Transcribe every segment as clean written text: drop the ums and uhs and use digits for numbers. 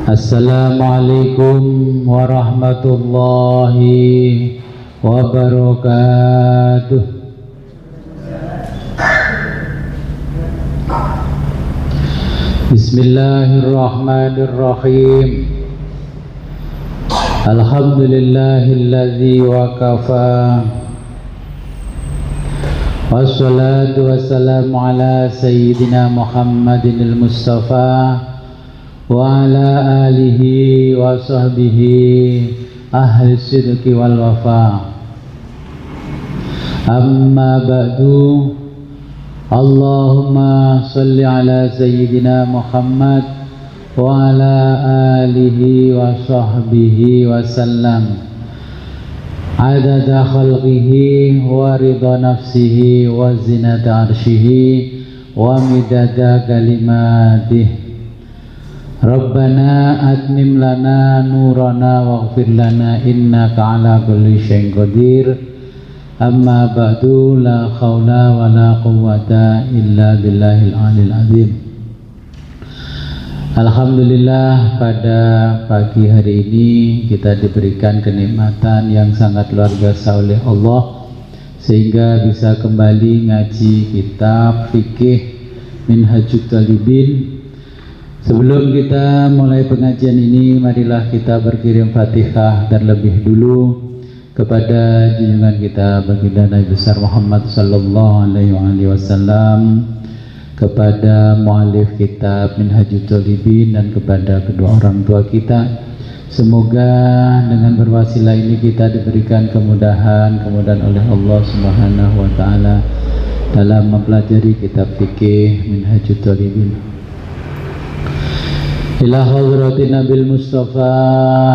Assalamualaikum warahmatullahi wabarakatuh. Bismillahirrahmanirrahim. Alhamdulillahilladzi wakafa. Wassalatu wassalamu ala sayyidina Muhammadinil Mustafa wa ala alihi wa sahbihi ahli sidqi wal wafa. Amma ba'du. Allahumma salli ala sayyidina Muhammad wa ala alihi wa sahbihi wa sallam adada khalqihi wa ridha nafsihi wa zinata arshihi wa midada kalimatih. Rabbana atmim lana nurana waghfir lana innaka ala kulli syai'in qadir. Amma ba'du, la khawla wa la quwwata illa billahil alil azim. Alhamdulillah, pada pagi hari ini kita diberikan kenikmatan yang sangat luar biasa oleh Allah sehingga bisa kembali ngaji kitab fikih Minhajut Talibin. Sebelum kita mulai pengajian ini, marilah kita berkirim Fatihah terlebih dulu kepada junjungan kita baginda Nabi besar Muhammad sallallahu alaihi wasallam, kepada muallif kitab Minhajut Talibin dan kepada kedua orang tua kita. Semoga dengan berwasilah ini kita diberikan kemudahan oleh Allah Subhanahu wa taala dalam mempelajari kitab fikih Minhajut Talibin. Ila hadratin Nabil Mustafa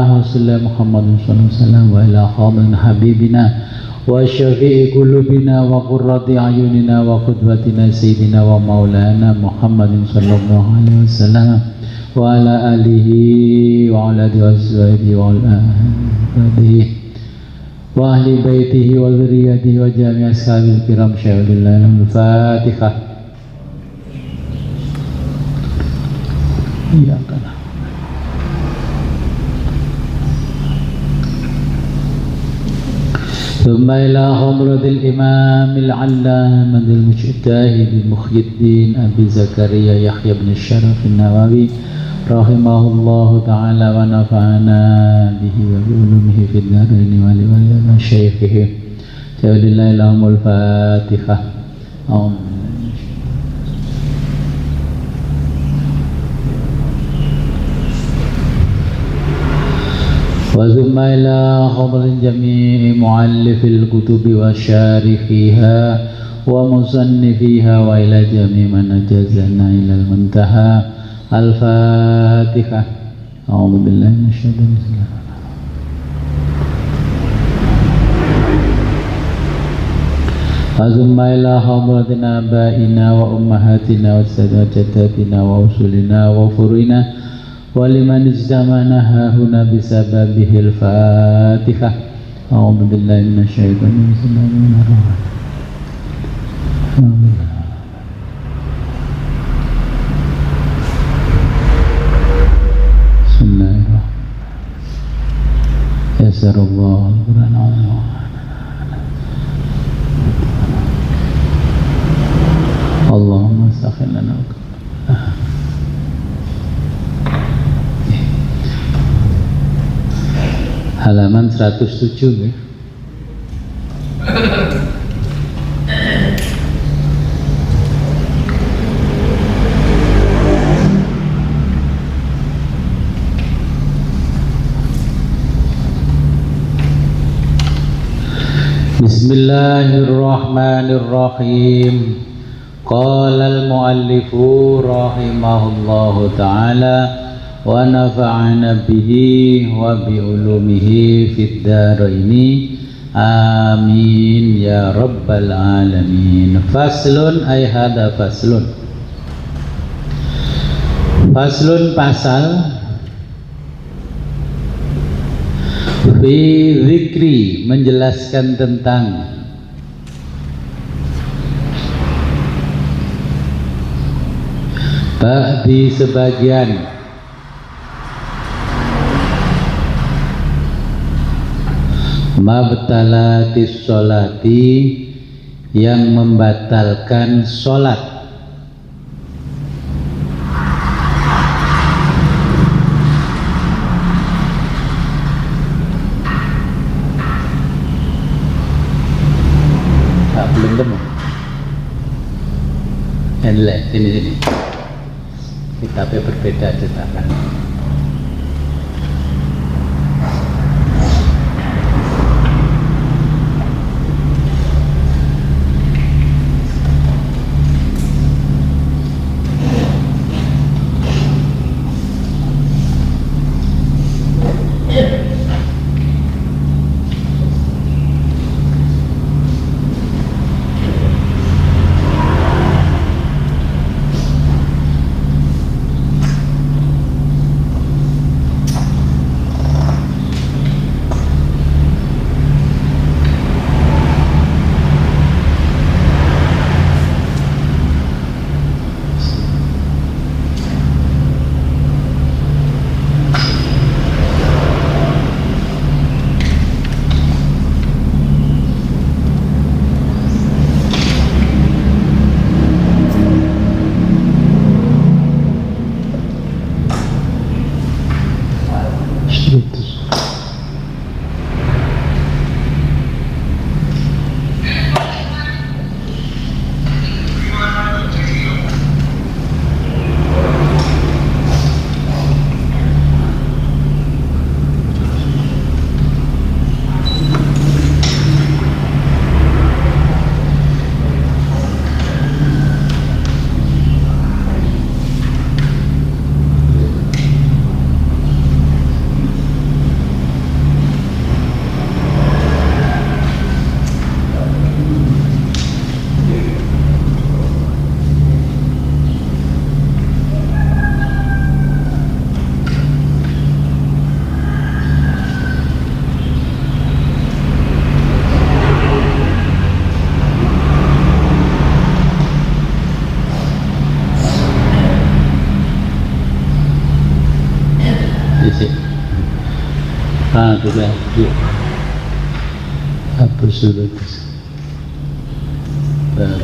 wa sallam Muhammadin sallallahu alaihi wasallam wa ila hadratin habibina wa syafi'i qulubina wa qurrati ayunina wa qudwatina sayyidina wa maulana Muhammadin sallallahu alaihi wasallam wa ala alihi wa ala azwajihi wa ala alihi wa ahli baitihi wa dzurriyyatihi wa jami' ashabil kiram syaikhillah. Al-Fatihah. Iya kan. ثم إلى حضرة الإمام العلامة المجتهد محي الدين أبي زكريا يحيى بن الشرف النووي رحمه الله تعالى ونفعنا به وبعلومه في الدارين ولمشايخه. ولله لهم الفاتحة. وثم إلى خبر جميع مؤلف الكتب وشارحيها ومصنفيها وإلى جميع من أجازنا إلى المنتهى. الفاتحة. أعوذ بالله من الشيطان الرجيم. وثم إلى حضرة آبائنا وأمهاتنا وساداتنا وأصولنا وفروعنا ولمن اجتمعنا هنا بسببه. الفاتحة. أعوذ بالله من الشيطان الرجيم. بسم الله الرحمن الرحيم. يسر الله القرآن العظيم. اللهم سخر لنا halaman 107 ya. Bismillahirrahmanirrahim. Qala al-muallifu rahimahullahu ta'ala wa nafa'ana bihi wa bi ulumihi fid dharaini amin ya rabbal alamin. Faslun ay hada faslun. Faslun pasal fi zikri menjelaskan tentang ba'di sebagian Mabtalatis sholati, yang membatalkan sholat. Belum temu. Sini. Kitabnya berbeda cetakan. Sudah apa sudah baru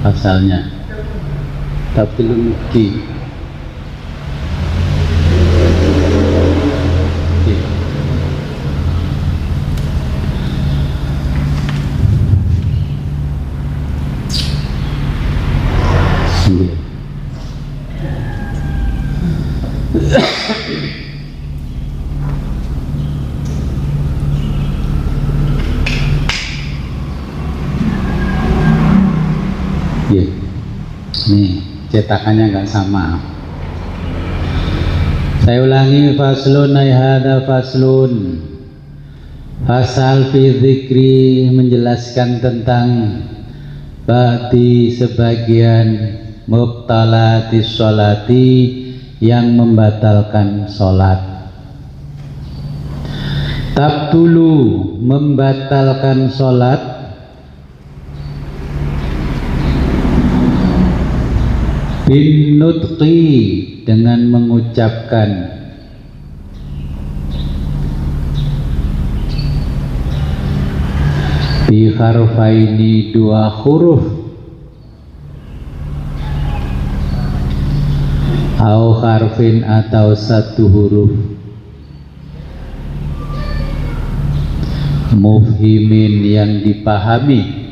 pasalnya, tapi belum ki. Nih cetakannya nggak sama. Saya ulangi, faslun ay hadza faslun. Fasal fi dzikri, menjelaskan tentang ba'di sebagian mubtalatis sholati, yang membatalkan sholat. Tabtulu, membatalkan sholat. Bin nutqi, dengan mengucapkan. Bi harfaini, dua huruf. Au harfin, atau satu huruf. Mufhimin, yang dipahami.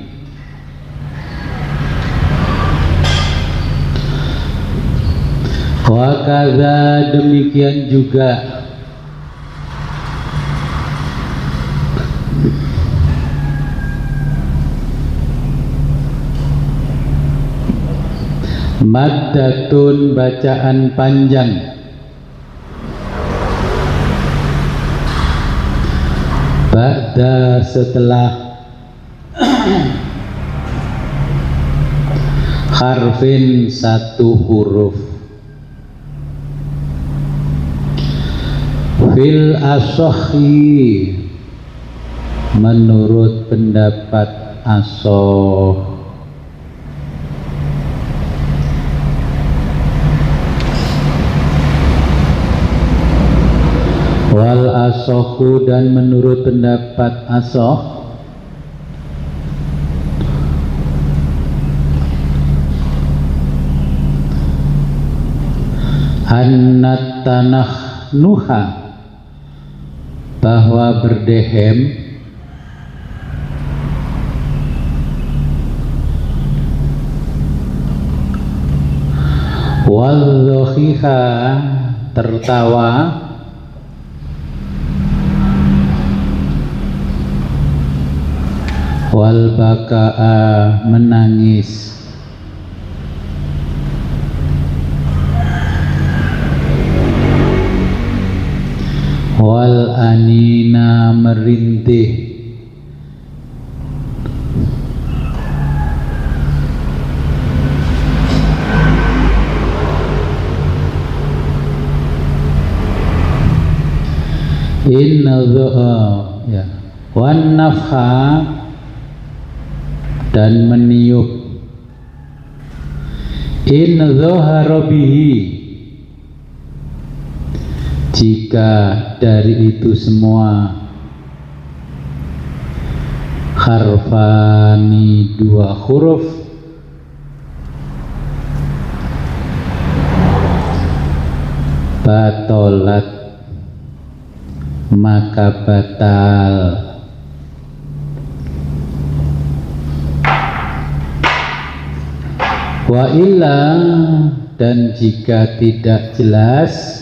Wa kadza, demikian juga Maddatun bacaan panjang. Ba'da setelah harfin satu huruf. Fil asohi menurut pendapat asoh. Wal asohu dan menurut pendapat asoh annat tanah nuha bahwa berdehem wal dhohiha tertawa wal baka'a menangis wal anina merintih ya wan nafha dan meniup in dhahara bihi jika dari itu semua harfani dua huruf batolat maka batal wa illa dan jika tidak jelas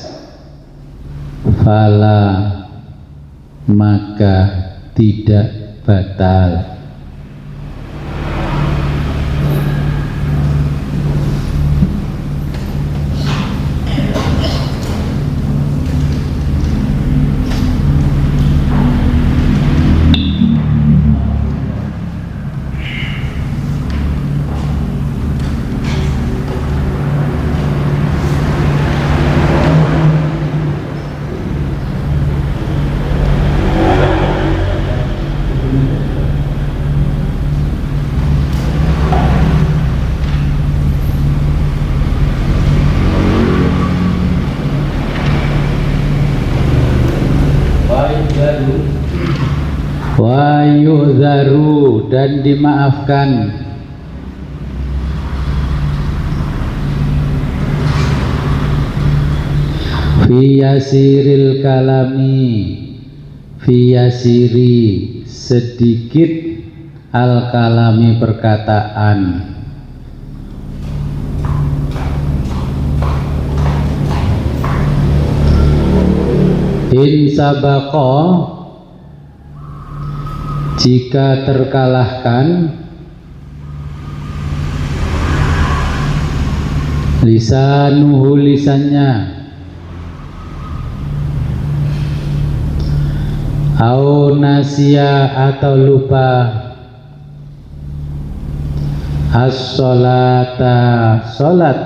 fala maka tidak batal. Wa yu'dharu dan dimaafkan fi yasiril kalami fi yasiri sedikit al kalami perkataan in sabaqa jika terkalahkan lisanuhu lisannya au nasya atau lupa as-sholata sholat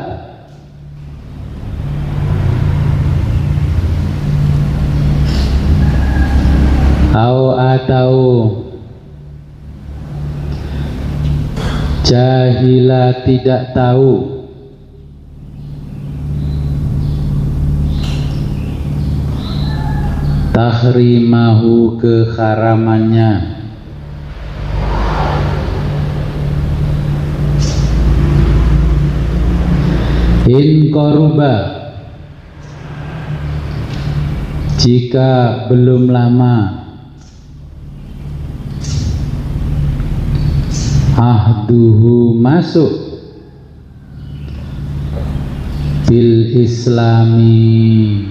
au atau jahila tidak tahu tahrimahu keharamannya in qaruba jika belum lama ahduhu masuk bil islami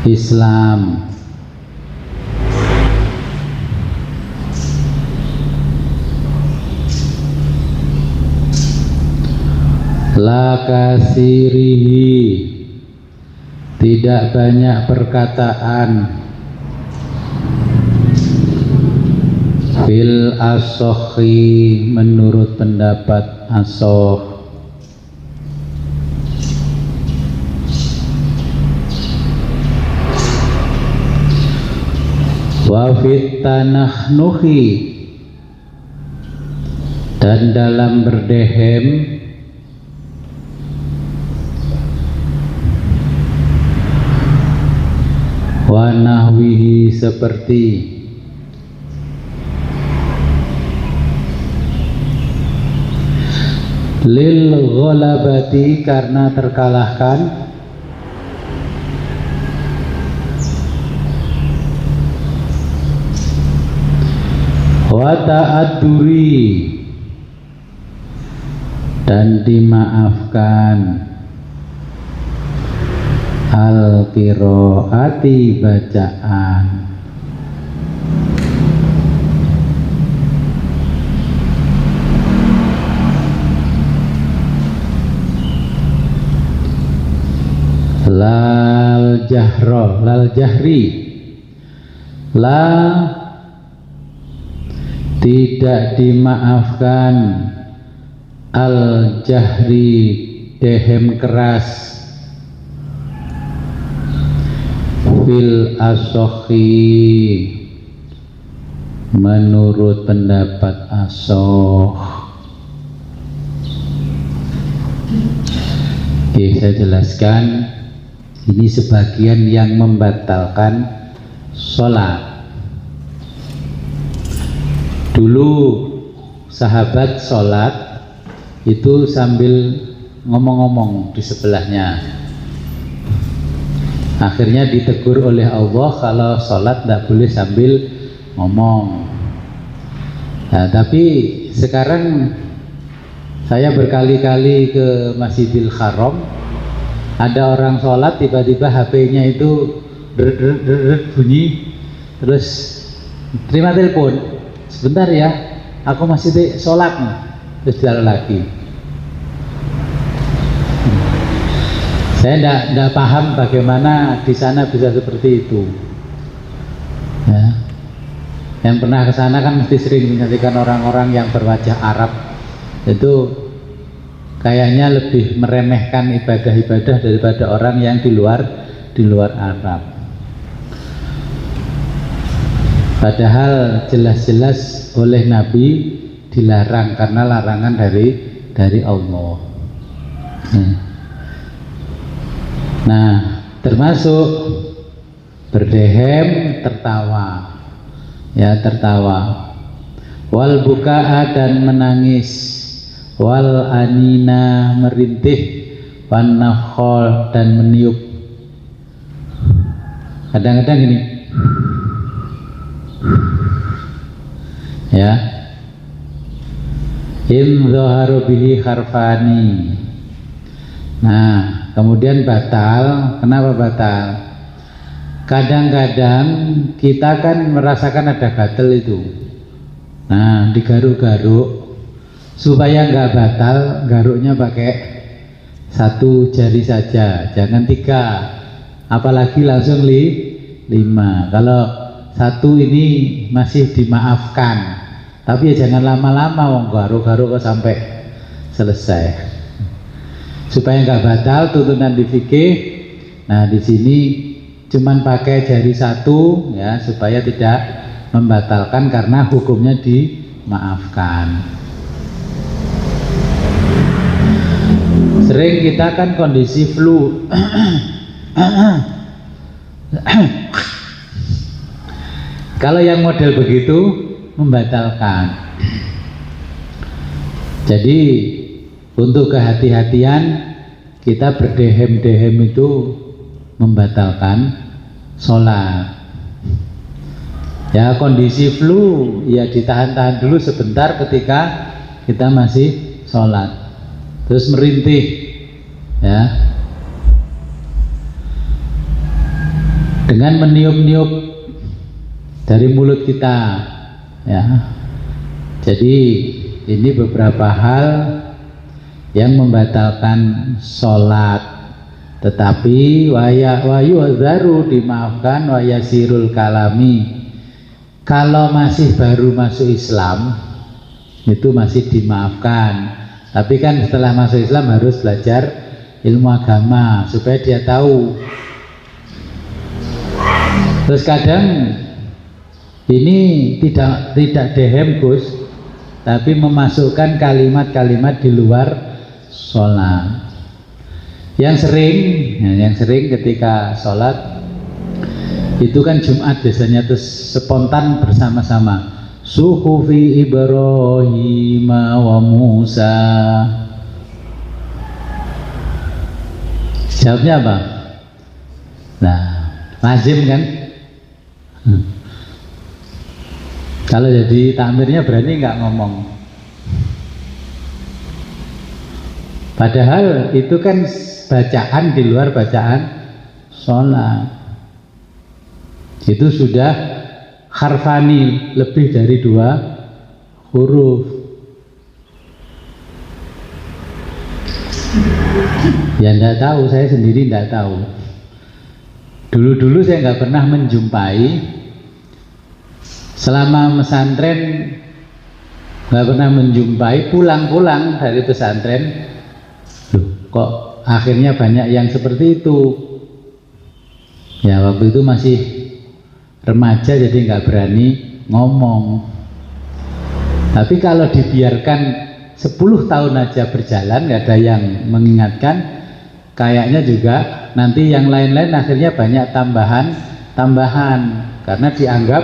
Islam La kasirihi, tidak banyak perkataan. Fil asohi, menurut pendapat asoh. Wa fit tanahnuhi, dan dalam berdehem wa nahwihi, seperti lil ghalabati, karena terkalahkan, wa ta'adduri, dan dimaafkan, al qiraati, bacaan. Lal jahro, lal jahri, la tidak dimaafkan, al jahri, dehem keras, fil asohi, menurut pendapat asoh. Oke, saya jelaskan. Ini sebagian yang membatalkan sholat. Dulu sahabat sholat itu sambil ngomong-ngomong di sebelahnya. Akhirnya ditegur oleh Allah kalau sholat tidak boleh sambil ngomong. Nah, tapi sekarang saya berkali-kali ke Masjidil Haram, ada orang sholat tiba-tiba HP-nya itu bunyi, terus terima telepon, sebentar ya, aku masih sholat nih, terus jalan lagi. Saya tidak paham bagaimana di sana bisa seperti itu. Ya. Yang pernah ke sana kan mesti sering menyaksikan orang-orang yang berwajah Arab, itu kayaknya lebih meremehkan ibadah-ibadah daripada orang yang di luar Arab. Padahal jelas-jelas oleh Nabi dilarang karena larangan dari Allah. Nah, termasuk berdehem, tertawa, ya tertawa, wal bukaa, dan menangis, wal anina, merintih, wan nafkhol, dan meniup. Kadang-kadang gini, ya, in dhaharu bihi kharfani. Nah, kemudian batal. Kenapa batal? Kadang-kadang kita kan merasakan ada gatel itu. Nah, digaruk-garuk supaya nggak batal, garuknya pakai satu jari saja, jangan 3, apalagi langsung 5. Kalau satu ini masih dimaafkan, tapi ya jangan lama-lama, wong garuk-garuk kok sampai selesai. Supaya nggak batal tuntunan di fikih. Nah, di sini cuman pakai jari satu, ya, supaya tidak membatalkan karena hukumnya dimaafkan. Sering kita kan kondisi flu, kalau yang model begitu membatalkan. Jadi untuk kehati-hatian, kita berdehem-dehem itu membatalkan sholat. Ya, kondisi flu ya ditahan-tahan dulu sebentar ketika kita masih sholat, terus merintih, ya, dengan meniup-niup dari mulut kita, ya. Jadi ini beberapa hal yang membatalkan sholat. Tetapi wayu azaru dimaafkan, wayasirul kalami. Kalau masih baru masuk Islam itu masih dimaafkan. Tapi kan setelah masuk Islam harus belajar ilmu agama supaya dia tahu. Terus kadang ini tidak dehem Gus, tapi memasukkan kalimat-kalimat di luar sholat. Yang sering ketika sholat itu kan Jumat biasanya terus spontan bersama-sama. Suhufi Ibrahim wa Musa. Jawabnya apa? Nah, lazim kan? Kalau jadi takmirnya berani nggak ngomong? Padahal itu kan bacaan di luar bacaan sholat. Itu sudah harfani, lebih dari 2 huruf. Ya enggak tahu, saya sendiri enggak tahu. Dulu saya nggak pernah menjumpai, selama pesantren nggak pernah menjumpai, pulang-pulang dari pesantren, loh kok akhirnya banyak yang seperti itu. Ya waktu itu masih remaja jadi nggak berani ngomong. Tapi kalau dibiarkan 10 tahun aja berjalan nggak ada yang mengingatkan, kayaknya juga nanti yang lain-lain akhirnya banyak tambahan karena dianggap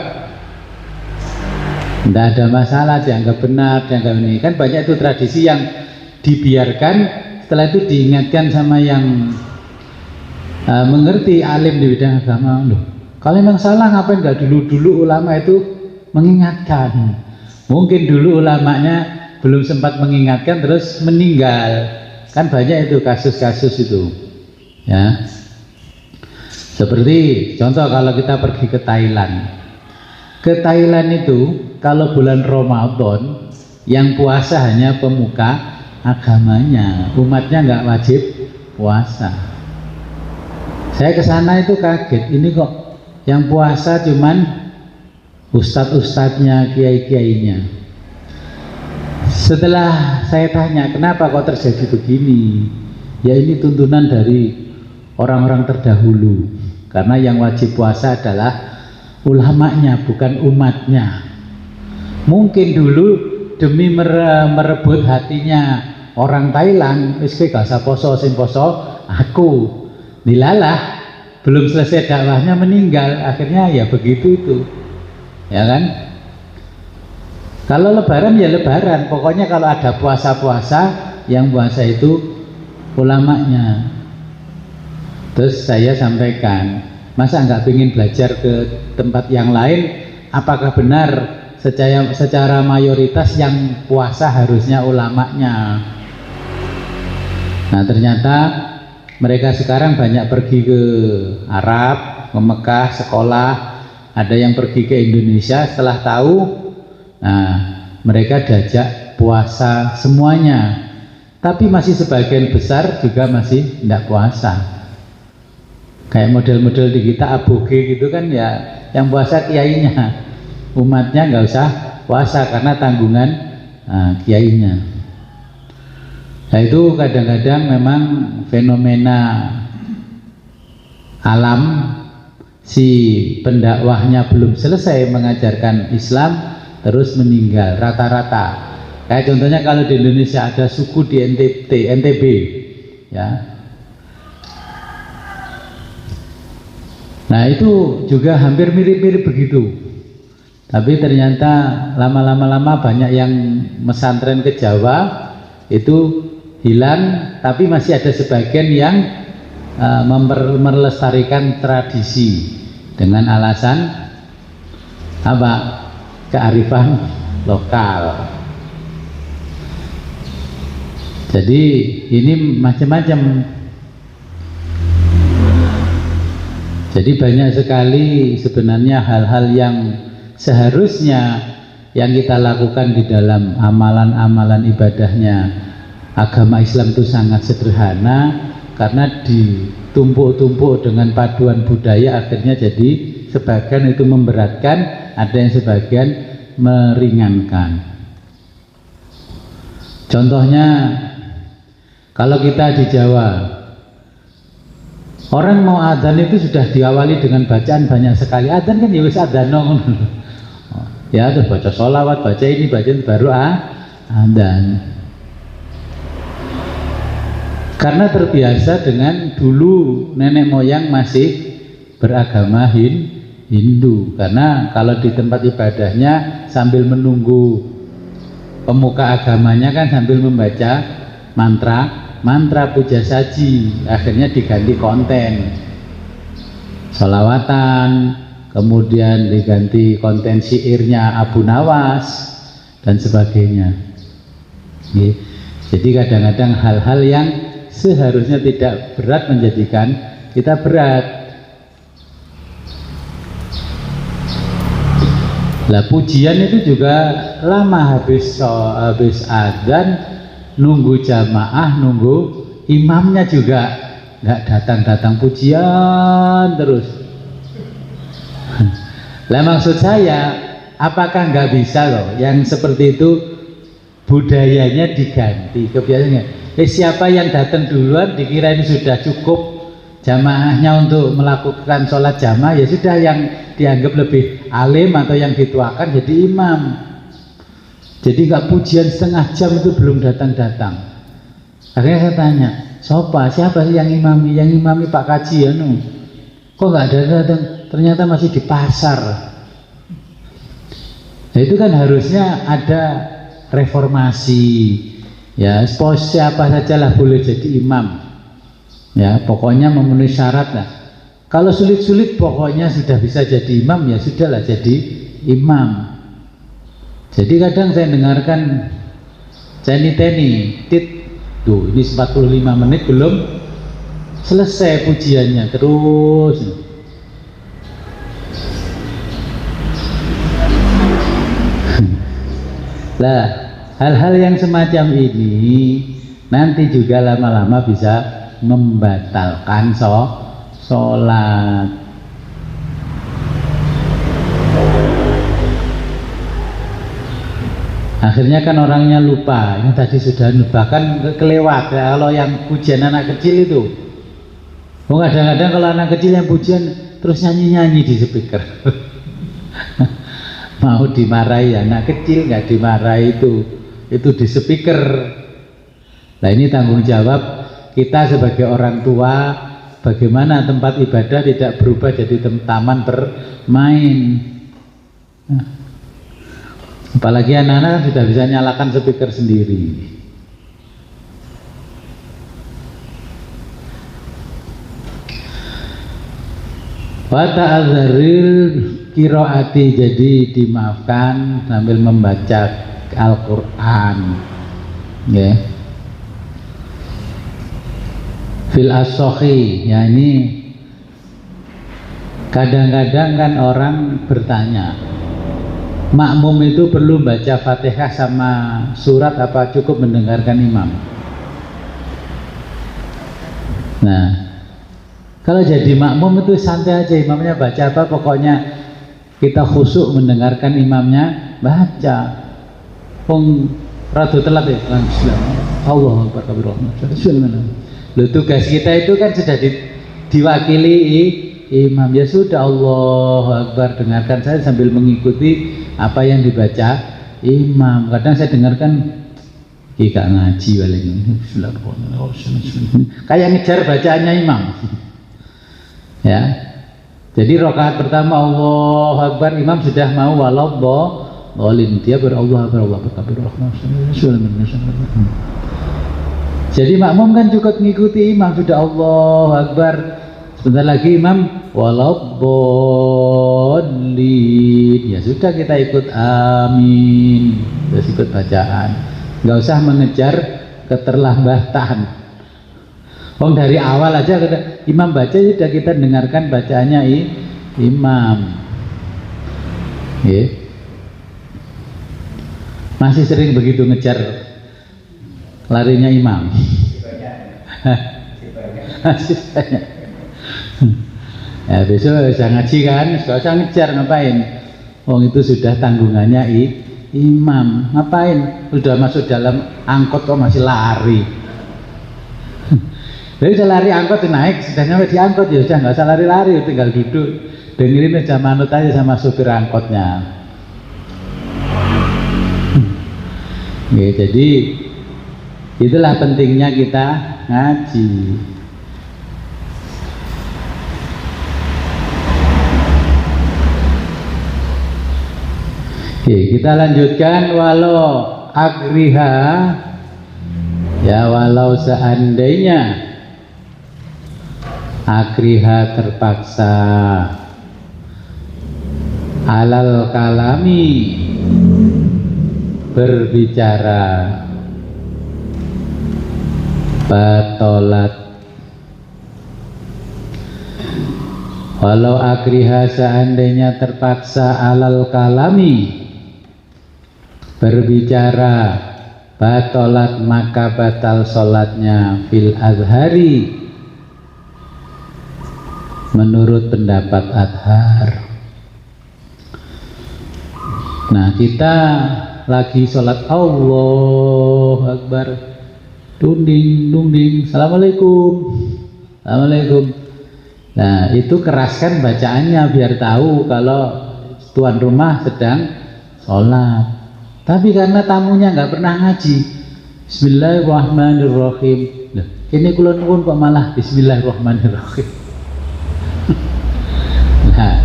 tidak ada masalah, dianggap benar, dianggap ini. Kan banyak itu tradisi yang dibiarkan, setelah itu diingatkan sama yang mengerti, alim di bidang agama. Loh, kalau memang salah ngapain nggak dulu ulama itu mengingatkan? Mungkin dulu ulamanya belum sempat mengingatkan terus meninggal. Kan banyak itu kasus-kasus itu. Ya. Seperti contoh kalau kita pergi ke Thailand. Ke Thailand itu kalau bulan Ramadan yang puasa hanya pemuka agamanya, umatnya nggak wajib puasa. Saya ke sana itu kaget, ini kok yang puasa cuman ustadz-ustadznya, kiai-kiainya. Setelah saya tanya kenapa kok terjadi begini, ya ini tuntunan dari orang-orang terdahulu, karena yang wajib puasa adalah ulamanya bukan umatnya. Mungkin dulu demi merebut hatinya orang Thailand, wis gak usah poso, sing poso aku. Dilalah belum selesai dakwahnya meninggal, akhirnya ya begitu itu. Ya kan? Kalau lebaran ya lebaran, pokoknya kalau ada puasa-puasa yang puasa itu ulamanya. Terus saya sampaikan, masa nggak ingin belajar ke tempat yang lain? Apakah benar secara mayoritas yang puasa harusnya ulamanya? Nah ternyata mereka sekarang banyak pergi ke Arab, ke Mekah, sekolah. Ada yang pergi ke Indonesia setelah tahu, nah mereka diajak puasa semuanya. Tapi masih sebagian besar juga masih tidak puasa. Kayak model-model di kita aboge gitu kan ya, yang puasa kiainya, umatnya nggak usah puasa karena tanggungan kiainya. Nah itu kadang-kadang memang fenomena alam, si pendakwahnya belum selesai mengajarkan Islam terus meninggal rata-rata. Kayak contohnya kalau di Indonesia ada suku di NTB ya. Nah itu juga hampir mirip-mirip begitu. Tapi ternyata lama-lama banyak yang mesantren ke Jawa itu hilang, tapi masih ada sebagian yang melestarikan tradisi dengan alasan apa? Kearifan lokal. Jadi ini macam-macam. Jadi banyak sekali sebenarnya hal-hal yang seharusnya yang kita lakukan di dalam amalan-amalan ibadahnya agama Islam itu sangat sederhana karena ditumpuk-tumpuk dengan paduan budaya, akhirnya jadi sebagian itu memberatkan, ada yang sebagian meringankan. Contohnya kalau kita di Jawa, orang mau adzan itu sudah diawali dengan bacaan banyak sekali. Adzan kan ya wis adzan ya, terus baca sholawat, baca ini, baca ini, baru adzan. Karena terbiasa dengan dulu nenek moyang masih beragama Hindu. Karena kalau di tempat ibadahnya sambil menunggu pemuka agamanya kan sambil membaca mantra puja saji, akhirnya diganti konten sholawatan, kemudian diganti konten syairnya Abu Nawas dan sebagainya. Jadi kadang-kadang hal-hal yang seharusnya tidak berat menjadikan kita berat. Lah pujian itu juga lama, habis adzan nunggu jamaah, nunggu imamnya juga nggak datang pujian terus. Lah maksud saya, apakah nggak bisa loh yang seperti itu budayanya diganti, kebiasaannya? Siapa yang datang duluan dikirain sudah cukup jamaahnya untuk melakukan sholat jamaah, ya sudah, yang dianggap lebih alim atau yang dituakan jadi imam. Jadi nggak pujian setengah jam itu belum datang. Akhirnya saya tanya, siapa yang imami? Yang imami Pak Kaji ya, kok nggak datang? Ternyata masih di pasar. Nah, itu kan harusnya ada reformasi. Ya, siapa sajalah boleh jadi imam. Ya, pokoknya memenuhi syarat lah. Kalau sulit-sulit pokoknya sudah bisa jadi imam, ya sudahlah jadi imam. Jadi kadang saya dengarkan Teni, tuh ini 45 menit belum selesai pujiannya terus. Lah, hal-hal yang semacam ini nanti juga lama-lama bisa membatalkan sholat. Akhirnya kan orangnya lupa, ini tadi sudah bahkan kelewat ya, kalau yang pujian anak kecil itu. Kadang-kadang kalau anak kecil yang pujian terus nyanyi-nyanyi di speaker. Mau dimarahi anak kecil, nggak dimarahi itu di speaker. Nah, ini tanggung jawab kita sebagai orang tua, bagaimana tempat ibadah tidak berubah jadi taman bermain. Apalagi anak-anak sudah bisa nyalakan speaker sendiri. Wa ta'adzaril qiraati, jadi dimaafkan sambil membaca Al-Qur'an. Ya. Fil as-sahih, ya ini kadang-kadang kan orang bertanya, makmum itu perlu baca Fatihah sama surat apa cukup mendengarkan imam? Nah, kalau jadi makmum itu santai aja, imamnya baca apa, pokoknya kita khusyuk mendengarkan imamnya baca. Rada telat ya, Allahu Akbar kabirah. Loh, tugas kita itu kan sudah diwakili imam, ya sudah, Allahu Akbar, dengarkan saya sambil mengikuti apa yang dibaca imam. Kadang saya dengarkan gak ngaji paling, kayak ngejar bacaannya imam. Ya, jadi rakaat pertama Allahu Akbar, imam sudah mau waladhdallin, dia berallahu Akbar. Jadi makmum kan cukup mengikuti imam, sudah Allahu Akbar, sebentar lagi imam waladhdallin, ya sudah kita ikut amin, terus ikut bacaan, nggak usah mengejar keterlambatan. Dari awal aja imam baca sudah kita dengarkan bacaannya imam. Masih sering begitu ngejar larinya imam. Ya besok bisa ngaji kan, gak usah ngejar, ngapain? Wong itu sudah tanggungannya imam, ngapain? Udah masuk dalam angkot kok masih lari. Jadi saya lari angkot naik, sudah nyampe di angkot ya sudah nggak usah lari-lari, tinggal duduk dengerin aja, manut aja sama supir angkotnya. Ya, jadi itulah pentingnya kita ngaji. Oke, kita lanjutkan. Walau agriha, ya walau seandainya agriha terpaksa alal kalami berbicara batolat, walau agriha seandainya terpaksa alal kalami berbicara batolat, maka batal sholatnya fil azhari menurut pendapat Adhar. Nah, kita lagi sholat Allahu Akbar, dunding dunding, assalamualaikum, assalamualaikum. Nah, itu keraskan bacaannya biar tahu kalau tuan rumah sedang sholat. Tapi karena tamunya nggak pernah ngaji, Bismillahirrahmanirrahim. Nah, ini kula nuwun kok malah Bismillahirrahmanirrahim. Nah,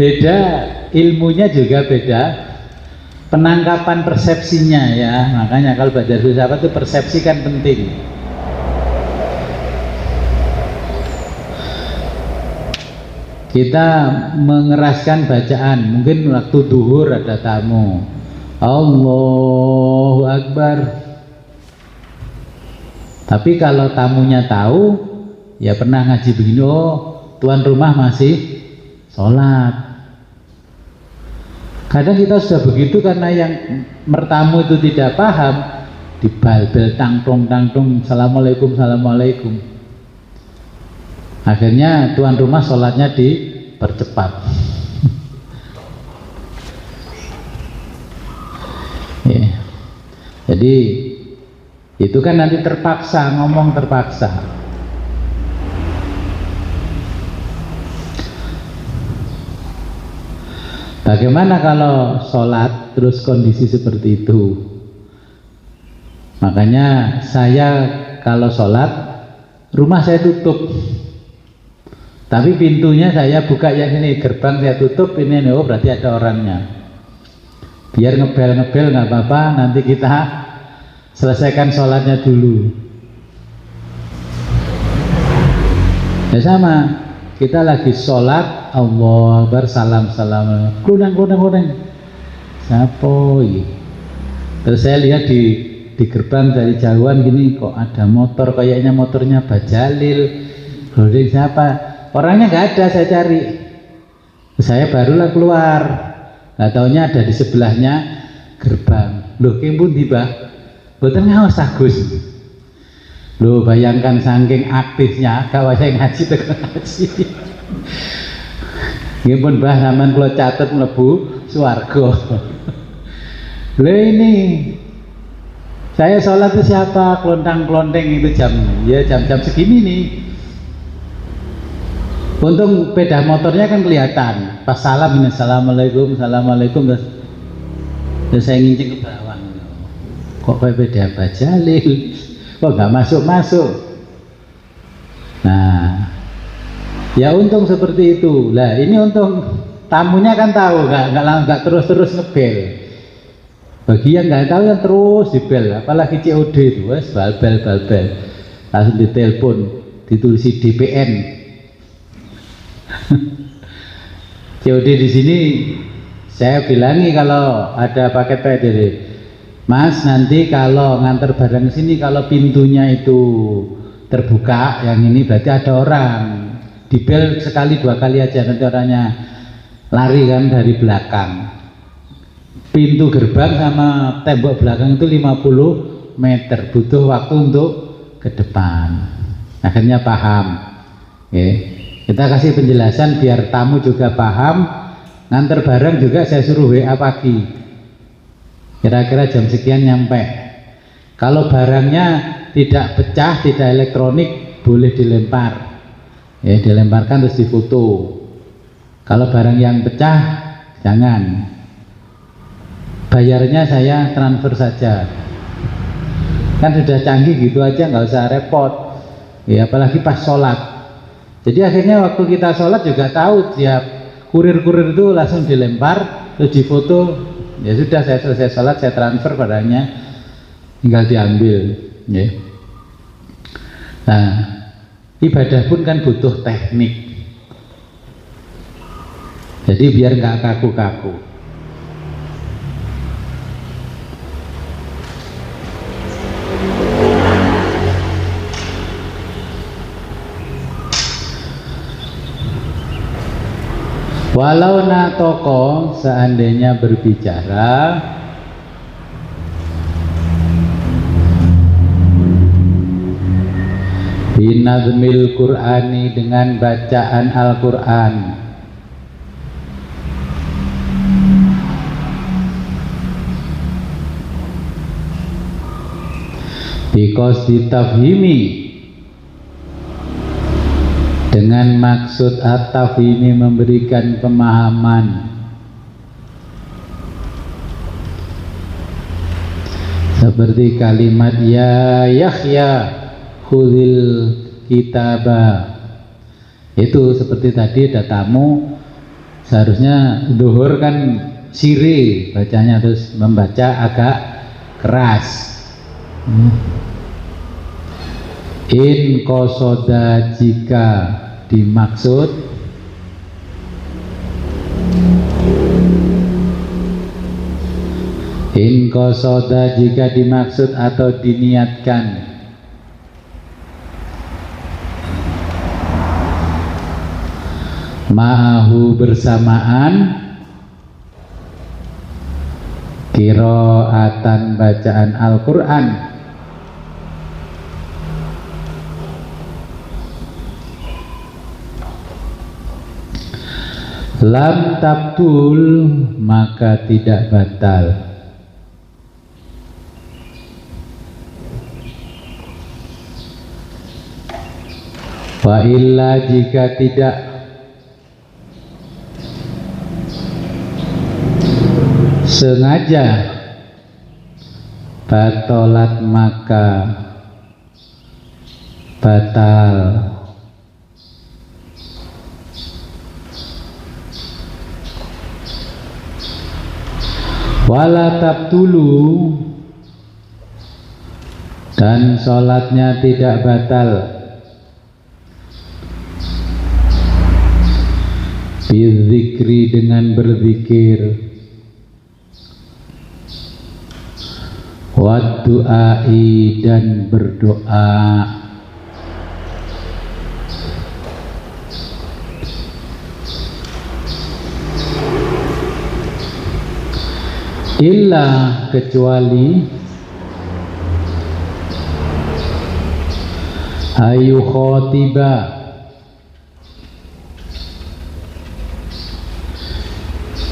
beda ilmunya juga beda, penangkapan persepsinya ya. Makanya kalau baca filsafat itu persepsi kan penting. Kita mengeraskan bacaan, mungkin waktu duhur ada tamu, Allahu Akbar. Tapi kalau tamunya tahu, ya pernah ngaji begini, oh tuan rumah masih sholat. Kadang kita sudah begitu karena yang mertamu itu tidak paham, dibal-bal tangtung, assalamualaikum, assalamualaikum. Akhirnya tuan rumah sholatnya dipercepat. Ya. Jadi itu kan nanti terpaksa, ngomong terpaksa. Bagaimana kalau sholat terus kondisi seperti itu? Makanya saya kalau sholat, rumah saya tutup, tapi pintunya saya buka, yang ini gerbang saya tutup, ini oh berarti ada orangnya. Biar ngebel-ngebel nggak apa-apa, nanti kita selesaikan sholatnya dulu. Ya sama, kita lagi sholat, Allah bersalam salam, kunang. Sapoi. Terus saya lihat di gerbang dari jauhan gini, kok ada motor, kayaknya motornya Bajalil. Loading siapa? Orangnya nggak ada, saya cari. Saya barulah keluar. Nggak taunya ada di sebelahnya gerbang. Loh, kempun tiba. Betul ngawas Agus. Loh, bayangkan saking aktifnya, kalau saya ngaji tekan ngaji. Kempun bah, sampean kalau catat mlebu swarga. Loh ini, saya sholat itu siapa? Kelontang-kelonteng itu jam segini nih. Untung sepeda motornya kan kelihatan. Pas salam ini, assalamualaikum, terus saya ngincing ke bawah. Kok kayak beda Bajalil? Kok nggak masuk? Nah, ya untung seperti itu. Lah ini untung tamunya kan tahu, nggak terus ngebel. Bagi yang nggak tahu yang terus dibel, apalagi COD itu, wes bal-bal, langsung ditelepon, ditulisi DPN. COD di sini saya bilangi kalau ada paket PDD, Mas nanti kalau nganter barang sini kalau pintunya itu terbuka, yang ini berarti ada orang. Dibel sekali 2 kali aja, nanti orangnya lari kan dari belakang. pintu gerbang sama tembok belakang itu 50 meter, butuh waktu untuk ke depan. Akhirnya paham. Kita kasih penjelasan biar tamu juga paham. Nganter barang juga saya suruh WA pagi, kira-kira jam sekian nyampe. Kalau barangnya tidak pecah, tidak elektronik, boleh dilempar, dilemparkan terus difoto. Kalau barang yang pecah jangan. Bayarnya saya transfer saja, kan sudah canggih gitu aja, nggak usah repot. Apalagi pas sholat. Jadi akhirnya waktu kita sholat juga tahu, tiap kurir-kurir itu langsung dilempar terus difoto. Ya sudah, saya selesai sholat saya transfer barangnya, tinggal diambil. Nah, ibadah pun kan butuh teknik. Jadi biar nggak kaku-kaku. Walau natoko, seandainya berbicara, binazmil Qur'ani, dengan bacaan Al-Quran, biqasdi tafhimi, dengan maksud at-tafhimi, memberikan pemahaman. Seperti kalimat ya Yahya khudhil kitaba, itu seperti tadi ada tamu, seharusnya duhur kan siri bacanya, terus membaca agak keras. In qasoda, jika dimaksud, in qasoda, jika dimaksud atau diniatkan, ma'ahu, bersamaan, qiraatan, bacaan Al-Quran, lam tabtul, maka tidak batal. Wa illa, jika tidak sengaja, batolat, maka batal. Wala tabtulu, dan sholatnya tidak batal, bizikri, dengan berzikir, wad du'ai, dan berdoa. Illa, kecuali, ayu khotiba,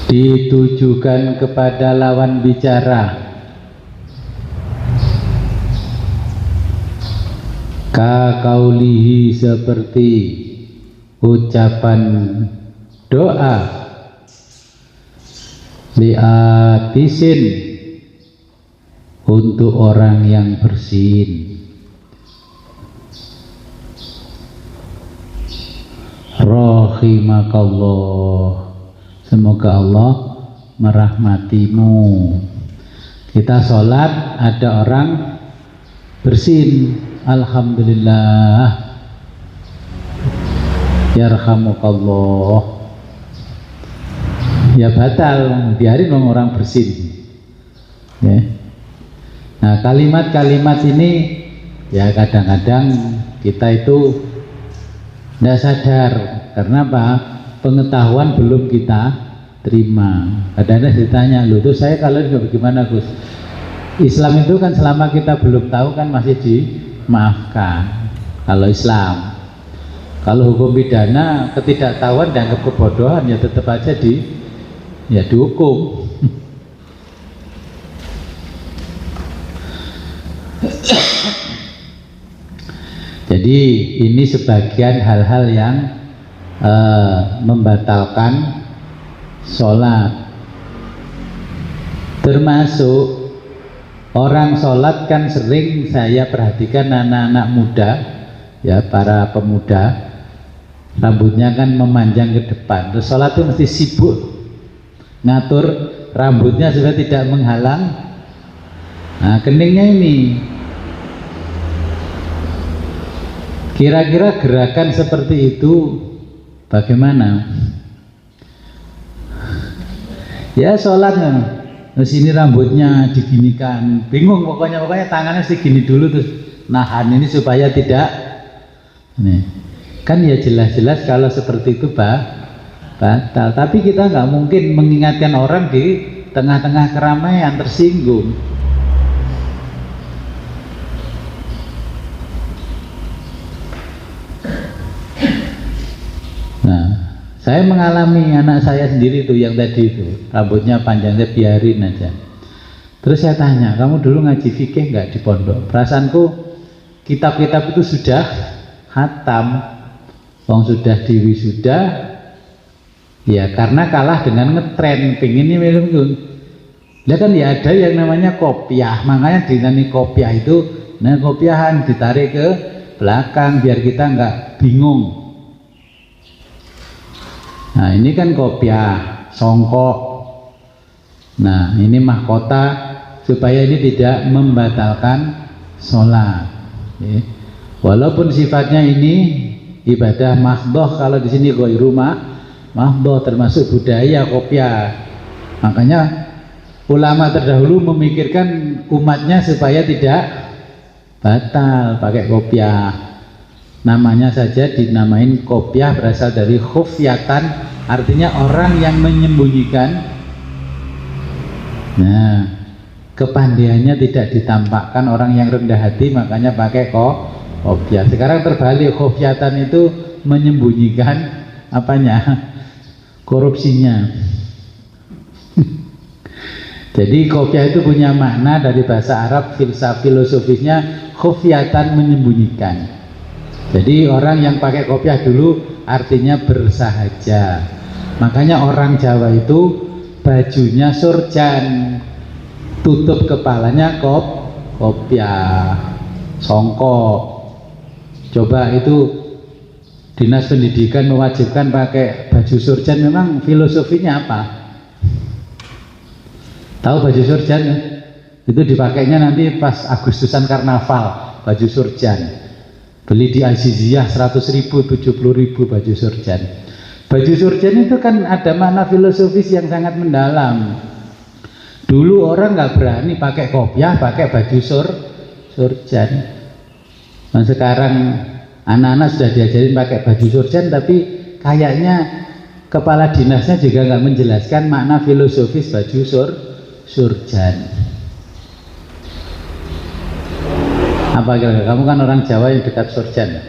ditujukan kepada lawan bicara, ka kaulihi, seperti ucapan doa, li'atisin, untuk orang yang bersin, rahimakallah, semoga Allah merahmatimu. Kita sholat, ada orang bersin, alhamdulillah, yarhamukallah, ya batal, biarin orang bersin. Nah, kalimat-kalimat ini ya kadang-kadang kita itu tidak sadar. Karena apa? Pengetahuan belum kita terima. Kadang-kadang ditanya, loh tuh saya kalau juga bagaimana Gus? Islam itu kan selama kita belum tahu kan masih dimaafkan. Kalau Islam, kalau hukum pidana ketidaktahuan dianggap kebodohan ya tetap aja dihukum. Jadi ini sebagian hal-hal yang membatalkan sholat. Termasuk orang sholat kan sering saya perhatikan anak-anak muda, ya para pemuda, rambutnya kan memanjang ke depan. Terus sholat itu mesti sibuk ngatur rambutnya supaya tidak menghalang. Nah, keningnya ini. Kira-kira gerakan seperti itu bagaimana? Ya sholat kan, terus ini rambutnya diginikan, bingung pokoknya tangannya segini dulu terus nahan ini supaya tidak. Nih, kan ya jelas-jelas kalau seperti itu batal. Tapi kita nggak mungkin mengingatkan orang di tengah-tengah keramaian tersinggung. Saya mengalami anak saya sendiri tuh yang tadi itu rambutnya panjang, saya biarin aja. Terus saya tanya, kamu dulu ngaji fikih nggak di pondok? Perasaanku kitab-kitab itu sudah khatam, sudah diwisuda, ya karena kalah dengan ngetren, pengennya minum. Dia kan ya ada yang namanya kopiah, makanya dinamika kopiah itu, nah kopiahan ditarik ke belakang biar kita nggak bingung. Nah ini kan kopiah, songkok. Nah ini mahkota supaya ini tidak membatalkan sholat. Walaupun sifatnya ini ibadah mahdoh, kalau di sini ghairu mahdoh termasuk budaya kopiah. Makanya ulama terdahulu memikirkan umatnya supaya tidak batal pakai kopiah. Namanya saja dinamain kopiah berasal dari khufyatan, artinya orang yang menyembunyikan. Nah, kepandaiannya tidak ditampakkan, orang yang rendah hati makanya pakai kopiah. Sekarang terbalik, khufyatan itu menyembunyikan apanya? Korupsinya. Jadi kopiah itu punya makna dari bahasa Arab, filosofisnya khufyatan, menyembunyikan. Jadi orang yang pakai kopiah dulu artinya bersahaja. Makanya orang Jawa itu bajunya surjan, tutup kepalanya kopiah, songkok. Coba itu dinas pendidikan mewajibkan pakai baju surjan, memang filosofinya apa? Tahu baju surjan? Itu dipakainya nanti pas Agustusan karnaval, baju surjan. Beli di Aziziyah 100.000, 70.000 baju surjan. Baju surjan itu kan ada makna filosofis yang sangat mendalam. Dulu orang nggak berani pakai kopiah, pakai baju surjan. Nah sekarang anak-anak sudah diajarin pakai baju surjan, tapi kayaknya kepala dinasnya juga nggak menjelaskan makna filosofis baju surjan. Apa kira-kira? Kamu kan orang Jawa yang dekat surjan.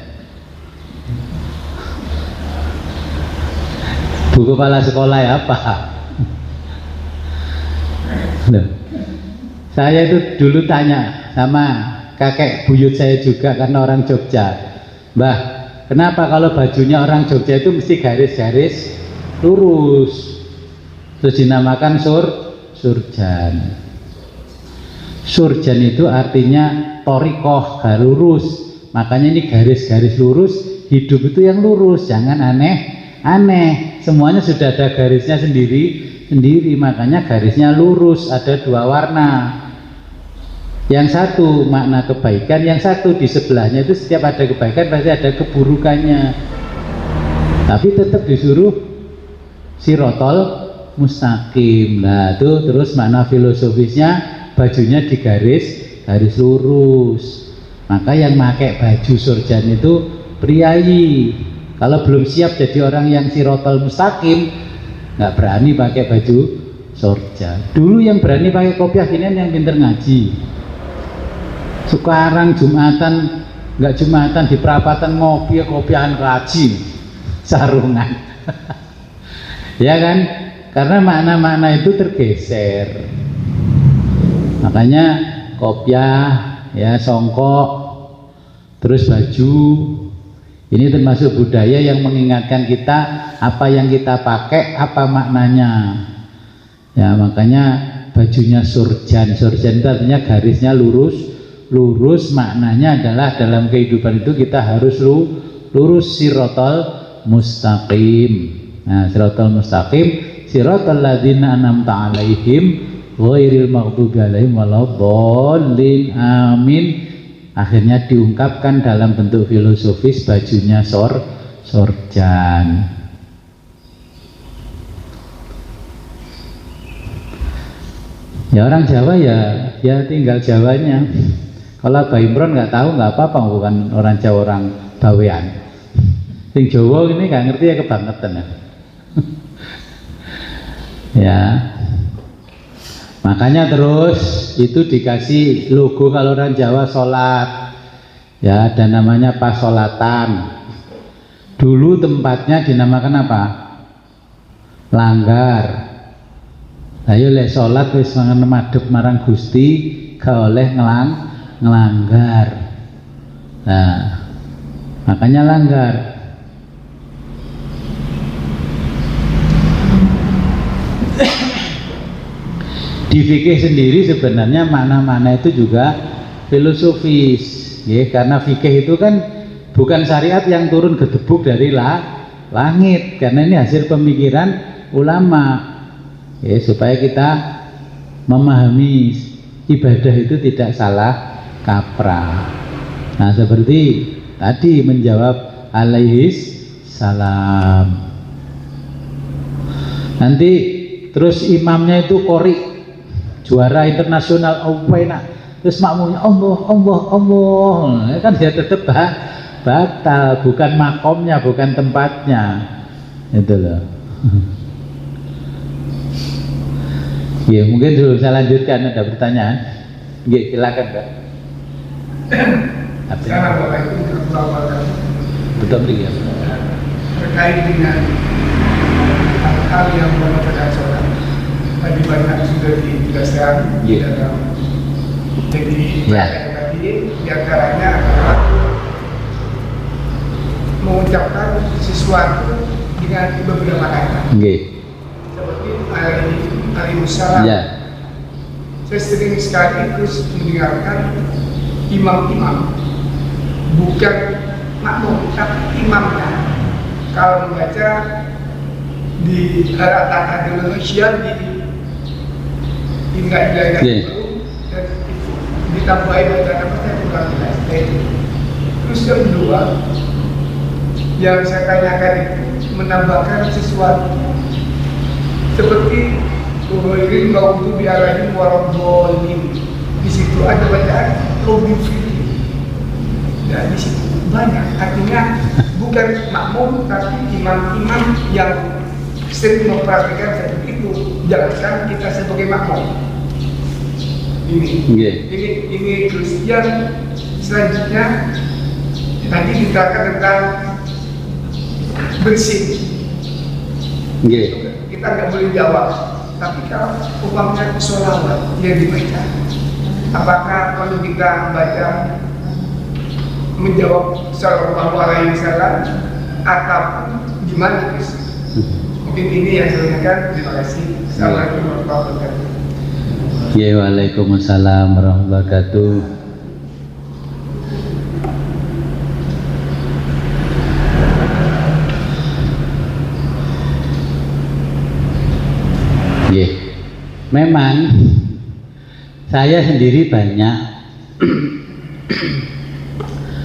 Bu kepala sekolah ya apa? Loh. Saya itu dulu tanya sama kakek buyut saya juga karena orang Jogja. Mbah, kenapa kalau bajunya orang Jogja itu mesti garis-garis lurus? Terus dinamakan surjan. Surjan itu artinya torikoh, garis lurus. Makanya ini garis-garis lurus, hidup itu yang lurus, jangan aneh-aneh. Semuanya sudah ada garisnya sendiri, makanya garisnya lurus, ada dua warna. Yang satu makna kebaikan, yang satu di sebelahnya itu setiap ada kebaikan pasti ada keburukannya. Tapi tetap disuruh sirotol mustaqim. Nah itu terus makna filosofisnya bajunya digaris lurus. Maka yang pakai baju surjan itu priayi. Kalau belum siap jadi orang yang sirotol mustaqim, nggak berani pakai baju sorja. Dulu yang berani pakai kopiah ginian yang pinter ngaji. Sekarang Jumatan, nggak Jumatan di perapatan ngopi, kopiahan ngaji, sarungan. Ya kan? Karena makna-makna itu tergeser. Makanya kopiah, ya songkok, terus baju, ini termasuk budaya yang mengingatkan kita apa yang kita pakai, apa maknanya. Ya makanya bajunya surjan. Surjan itu artinya garisnya lurus, maknanya adalah dalam kehidupan itu kita harus lurus, sirotol mustaqim. Nah, sirotol mustaqim, sirotol ladzina an'amta 'alaihim ghairil maghdubi 'alaihim waladdallin. Amin. Akhirnya diungkapkan dalam bentuk filosofis bajunya sorjan. Ya orang Jawa ya tinggal Jawanya. Kalau Mbak Imron nggak tahu nggak apa-apa, bukan orang Jawa, orang Bawean. Sing Jawa ini nggak ngerti ya kebangetan ya. Ya. Makanya terus itu dikasih logo kalau orang Jawa sholat. Ya ada namanya pasolatan. Dulu tempatnya dinamakan apa? Langgar. Ayo lek sholat wis madhep marang Gusti gak oleh ngelanggar. Nah, makanya langgar. Di fikih sendiri sebenarnya mana-mana itu juga filosofis, ya, karena fikih itu kan bukan syariat yang turun gedebuk dari langit, karena ini hasil pemikiran ulama. Ya, supaya kita memahami ibadah itu tidak salah kaprah. Nah seperti tadi menjawab alaihis salam. Nanti terus imamnya itu qori, juara internasional enak. Terus makmumnya Allah, kan dia tetap batal, bukan makomnya, bukan tempatnya, itu loh. Ya mungkin dulu saya lanjutkan, ada pertanyaan. Ya silakan Pak. Betul ya. Terkait dengan hal yang mengenai sholat, tadi banyak sudah dijelaskan dalam jadi tadi diantaranya adalah mengucapkan sesuatu dengan beberapa kata. Seperti Waalaikumsalam. Ya. Saya sering sekali terus mendengarkan imam-imam, bukan makmum, tapi imamnya kalau membaca di rata-rata Indonesia di nggak dan itu ditambahin bacaan apa saya kurang jelas. Terus yang kedua yang saya tanyakan itu menambahkan sesuatu seperti Uhuirin mautu biarahim waradolin. Di situ ada bacaan lobifili. Dan di situ banyak, artinya bukan makmum tapi imam-imam yang sering mempraktikkan seperti itu. Jangankan kita sebagai makmum. Ini terus yang selanjutnya tadi dikatakan tentang bersih. Kita nggak boleh jawab. Tapi kalau umpamanya sholawat yang dibaca, apakah kalau kita baca menjawab sallallahu alaihi wasallam atau gimana guys? Mungkin ini yang saya tanyakan. Terima kasih. Assalamualaikum warahmatullahi wabarakatuh. Ya, waalaikumsalam warahmatullahi wabarakatuh. Memang saya sendiri banyak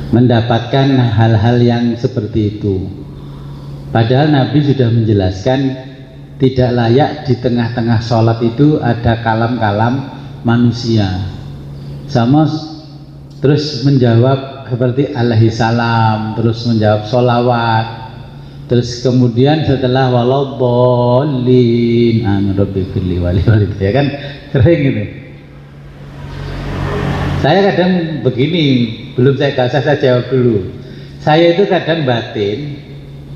mendapatkan hal-hal yang seperti itu. Padahal Nabi sudah menjelaskan tidak layak di tengah-tengah sholat itu ada kalam-kalam manusia. Sama terus menjawab seperti alaihi salam, terus menjawab sholawat. Terus kemudian setelah waladhdallin amin rabbi firli wali ya kan sering gitu. Saya kadang begini, belum saya jawab dulu. Saya itu kadang batin.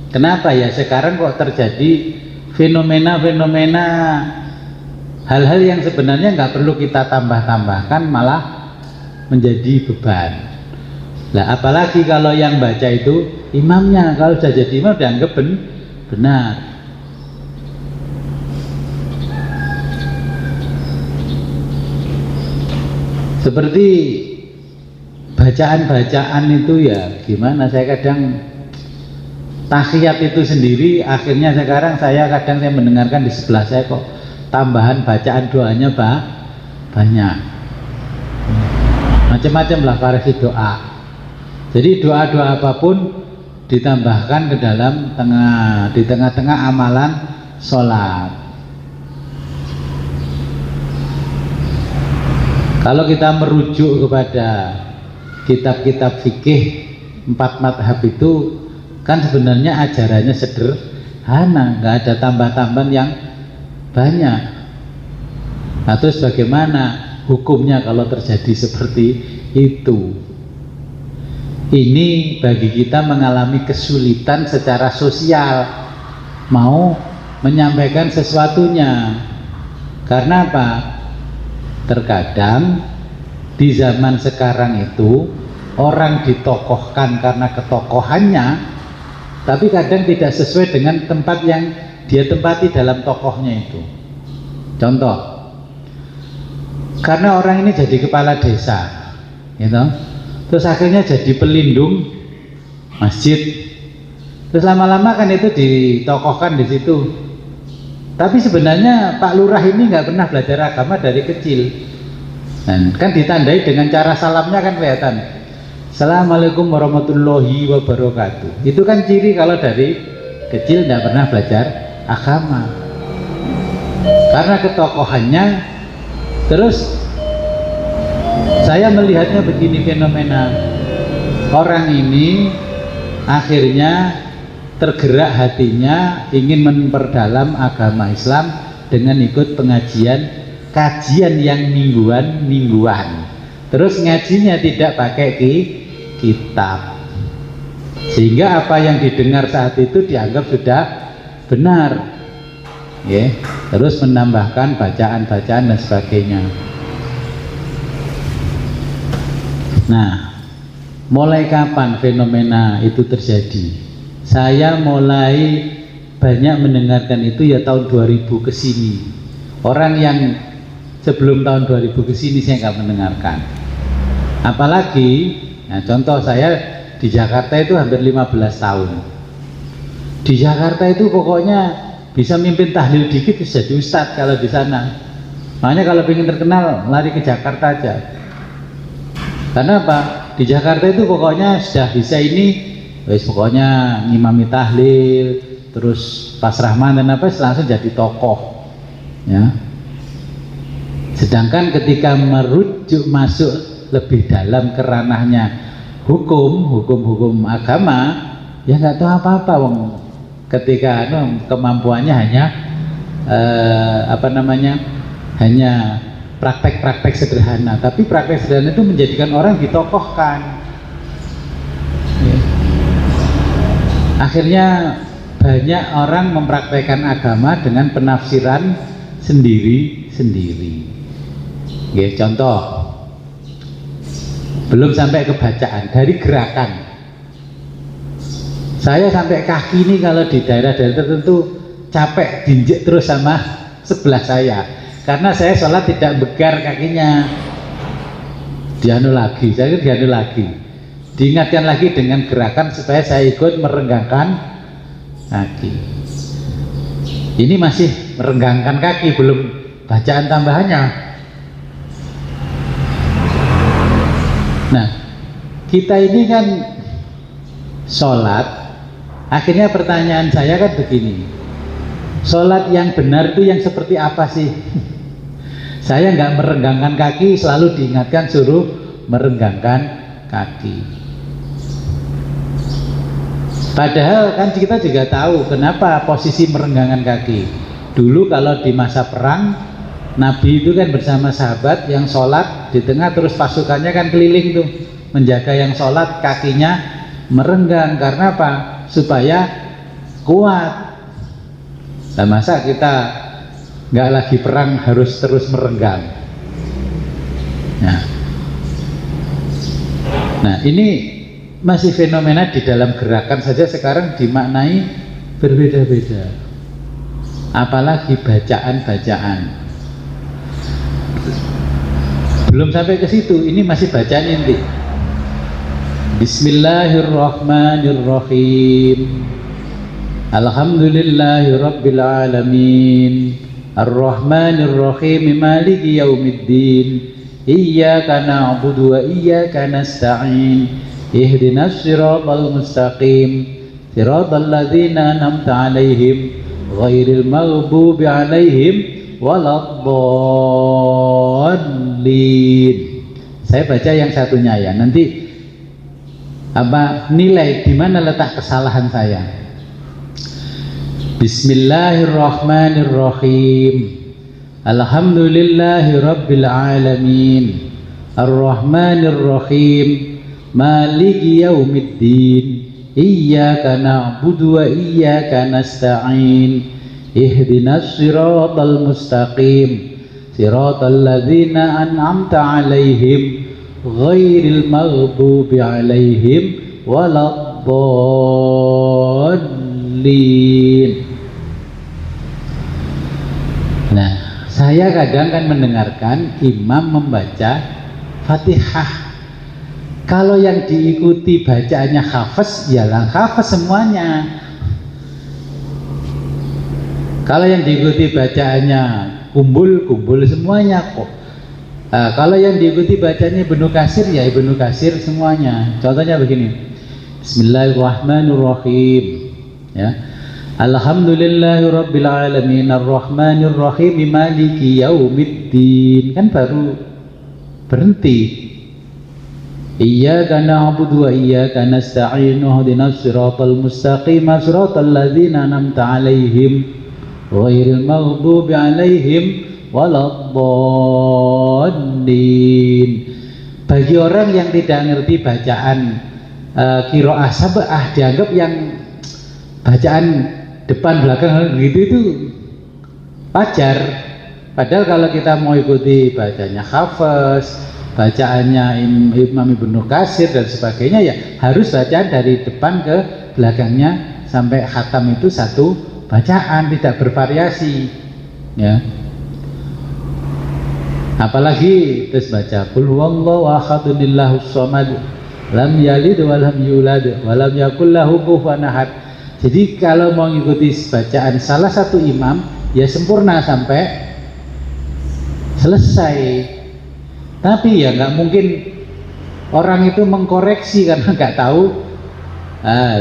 Kenapa ya sekarang kok terjadi fenomena-fenomena hal-hal yang sebenarnya nggak perlu kita tambah-tambahkan malah menjadi beban. Lah apalagi kalau yang baca itu imamnya, kalau sudah jadi imam dianggap benar. Seperti bacaan-bacaan itu ya gimana, saya kadang tahiyat itu sendiri akhirnya sekarang saya mendengarkan di sebelah saya kok tambahan bacaan doanya banyak, macam-macam lah variasi doa. Jadi doa-doa apapun ditambahkan ke dalam di tengah-tengah amalan sholat. Kalau kita merujuk kepada kitab-kitab fikih 4 madhab itu kan sebenarnya ajarannya sederhana, nggak ada tambah-tambahan yang banyak. Nah, terus bagaimana hukumnya kalau terjadi seperti itu? Ini bagi kita mengalami kesulitan secara sosial mau menyampaikan sesuatunya. Karena apa? Terkadang di zaman sekarang itu orang ditokohkan karena ketokohannya, tapi kadang tidak sesuai dengan tempat yang dia tempati dalam tokohnya itu. Contoh, karena orang ini jadi kepala desa, gitu, terus akhirnya jadi pelindung masjid, terus lama-lama kan itu ditokohkan di situ. Tapi sebenarnya Pak Lurah ini nggak pernah belajar agama dari kecil, dan kan ditandai dengan cara salamnya kan kelihatan. Assalamualaikum warahmatullahi wabarakatuh. Itu kan ciri kalau dari kecil nggak pernah belajar agama. Karena ketokohannya. Terus saya melihatnya begini fenomena, orang ini akhirnya tergerak hatinya ingin memperdalam agama Islam dengan ikut kajian yang mingguan. Terus ngajinya tidak pakai kitab, sehingga apa yang didengar saat itu dianggap sudah benar, ya. Terus menambahkan bacaan-bacaan dan sebagainya. Nah, mulai kapan fenomena itu terjadi? Saya mulai banyak mendengarkan itu ya tahun 2000 ke sini. Orang yang sebelum tahun 2000 ke sini saya nggak mendengarkan. Apalagi, nah contoh saya di Jakarta itu hampir 15 tahun. Di Jakarta itu pokoknya bisa mimpin tahlil dikit bisa jadi ustadz kalau di sana. Makanya kalau ingin terkenal lari ke Jakarta aja. Karena apa? Di Jakarta itu pokoknya sudah bisa ini, wes pokoknya ngimami tahlil, terus pasrahman dan apa langsung jadi tokoh, ya. Sedangkan ketika merujuk masuk lebih dalam ke ranahnya hukum agama, ya nggak tahu apa-apa, wong. Ketika kemampuannya hanya hanya praktek-praktek sederhana, tapi praktek sederhana itu menjadikan orang ditokohkan. Ya. Akhirnya banyak orang mempraktekkan agama dengan penafsiran sendiri-sendiri. Ya, contoh, belum sampai ke bacaan, dari gerakan. Saya sampai kaki ini kalau di daerah-daerah tertentu capek diinjek terus sama sebelah saya, karena saya sholat tidak begar kakinya. Dianu lagi, diingatkan lagi dengan gerakan supaya saya ikut merenggangkan kaki. Ini masih merenggangkan kaki, belum bacaan tambahannya. Nah, kita ini kan sholat, akhirnya pertanyaan saya kan begini, sholat yang benar itu yang seperti apa sih? Saya nggak merenggangkan kaki, selalu diingatkan suruh merenggangkan kaki. Padahal kan kita juga tahu kenapa posisi merenggangkan kaki. Dulu kalau di masa perang, Nabi itu kan bersama sahabat yang sholat di tengah, terus pasukannya kan keliling tuh menjaga yang sholat, kakinya merenggang. Karena apa? Supaya kuat. Nah, masa kita nggak lagi perang harus terus merenggang? Nah ini masih fenomena di dalam gerakan saja sekarang dimaknai berbeda-beda, apalagi bacaan-bacaan. Belum sampai ke situ, ini masih bacaan inti. Bismillahirrahmanirrahim. Alhamdulillahirabbil alamin. Arrahmanirrahim. Maliki yaumiddin. Iyyaka na'budu wa iyyaka nasta'in. Ihdinas siratal mustaqim. Siratal ladzina an'amta 'alaihim ghairil maghdubi 'alaihim waladdallin. Saya baca yang satunya ya. Nanti apa nilai di mana letak kesalahan saya. Bismillahirrahmanirrahim. Alhamdulillahirabbil alamin. Arrahmanirrahim. Maliki yaumiddin. Iyyaka na'budu wa iyyaka nasta'in. Ihdinas siratal mustaqim. Siratal ladzina an'amta 'alaihim ghairil maghdubi 'alaihim waladdallin. Nah, saya kadang kan mendengarkan imam membaca Fatihah. Kalau yang diikuti bacaannya hafaz, ya lah hafaz semuanya. Kalau yang diikuti bacaannya kumpul semuanya kok. Kalau yang diikuti bacanya Ibnu Katsir, ya Ibnu Katsir semuanya. Contohnya begini. Bismillahirrahmanirrahim. Ya. Alhamdulillahirabbil alamin arrahmanirrahim maliki yaumiddin. Kan baru berhenti. Iyyaka na'budu wa iyyaka nasta'in. Ihdinas siratal mustaqim. Siratal ladzina an'amta 'alaihim ghairil maghdubi 'alaihim waladdallin. Bagi orang yang tidak ngerti bacaan qiraah sab'ah, dianggap yang bacaan depan belakang gitu itu wajar. Padahal kalau kita mau ikuti bacanya Hafaz, bacaannya Imam Ibnu Katsir dan sebagainya, ya harus bacaan dari depan ke belakangnya sampai khatam itu satu bacaan, tidak bervariasi, ya. Apalagi terus baca qul huwallahu ahadun illahus shamad lam yalid wa lam yulad wa lam yakul lahu kufuwan ahad. Jadi kalau mau mengikuti bacaan salah satu imam, ya sempurna sampai selesai. Tapi ya nggak mungkin orang itu mengkoreksi karena nggak tahu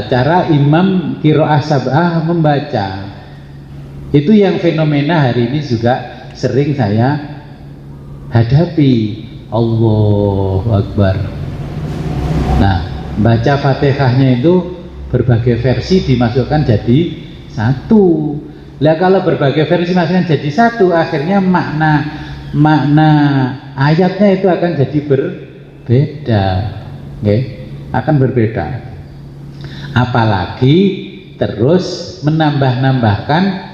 cara imam qiraah sab'ah membaca. Itu yang fenomena hari ini juga sering saya hadapi. Allahu Akbar. Nah, baca Fatihahnya itu berbagai versi dimasukkan jadi satu. Lah kalau berbagai versi masukkan jadi satu, akhirnya makna ayatnya itu akan jadi berbeda, okay? Akan berbeda. Apalagi terus menambah-nambahkan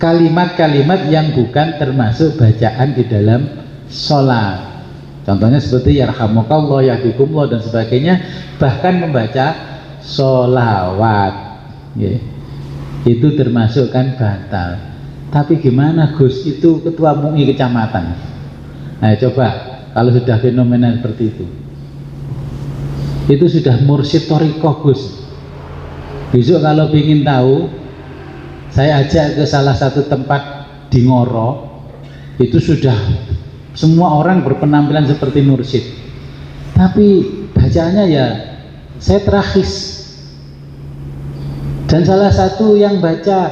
kalimat-kalimat yang bukan termasuk bacaan di dalam sholat. Contohnya seperti yarhamukallah, yahdikumullah dan sebagainya. Bahkan membaca sholawat, okay? Itu termasuk kan batal. Tapi gimana Gus, itu ketua MUI kecamatan. Nah coba kalau sudah fenomena seperti itu sudah mursyid thariqah Gus. Besok kalau ingin tahu, saya ajak ke salah satu tempat di Ngoro. Itu sudah semua orang berpenampilan seperti mursyid. Tapi bacaannya ya saya terakhis. Dan salah satu yang baca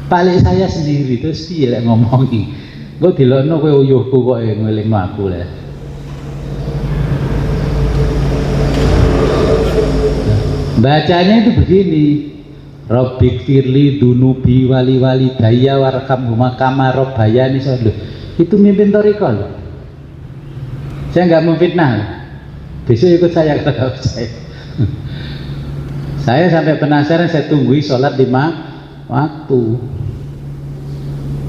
paling saya sendiri, terus dia ngomongi, gue dilokno kowe uyuhku kok ngelingno aku lah. Bacanya itu begini, Rabbik firli dunubi wali wali daya warkam humakama robbayani sholih. Itu mimpin toriko loh. Saya nggak memfitnah loh. Besok ikut saya kalau saya. Saya sampai penasaran, saya tunggui sholat 5 waktu.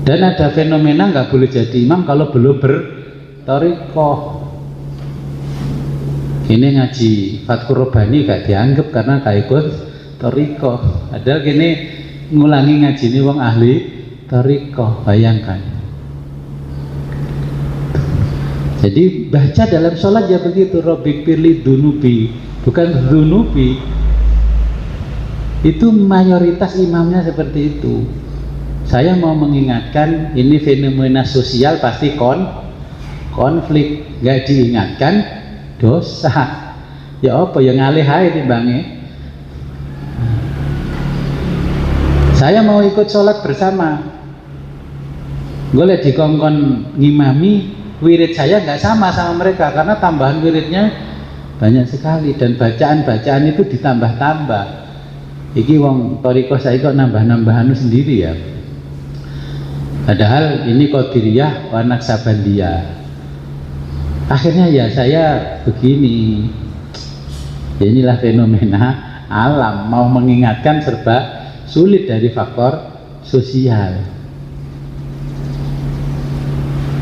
Dan ada fenomena nggak boleh jadi imam kalau belum bertoriko. Ini ngaji Fatkur Robani gak dianggap karena gak ikut toriko. Padahal gini ngulangi ngaji ini wong ahli toriko. Bayangkan. Jadi baca dalam sholat ya begitu, Rabbik firli dunubi, bukan dunubi. Itu mayoritas imamnya seperti itu. Saya mau mengingatkan ini fenomena sosial pasti konflik, nggak diingatkan dosa. Ya apa yang ngalih ae timbangnya. Saya mau ikut sholat bersama. Boleh dikongkon ngimami, wirid saya nggak sama mereka karena tambahan wiridnya banyak sekali dan bacaan-bacaan itu ditambah-tambah. Iki wong toriko saya kok nambah-nambahan sendiri ya. Padahal ini Qadiriyah wa Naksabandiyah. Akhirnya ya saya begini. Ya inilah fenomena alam, mau mengingatkan serba sulit dari faktor sosial.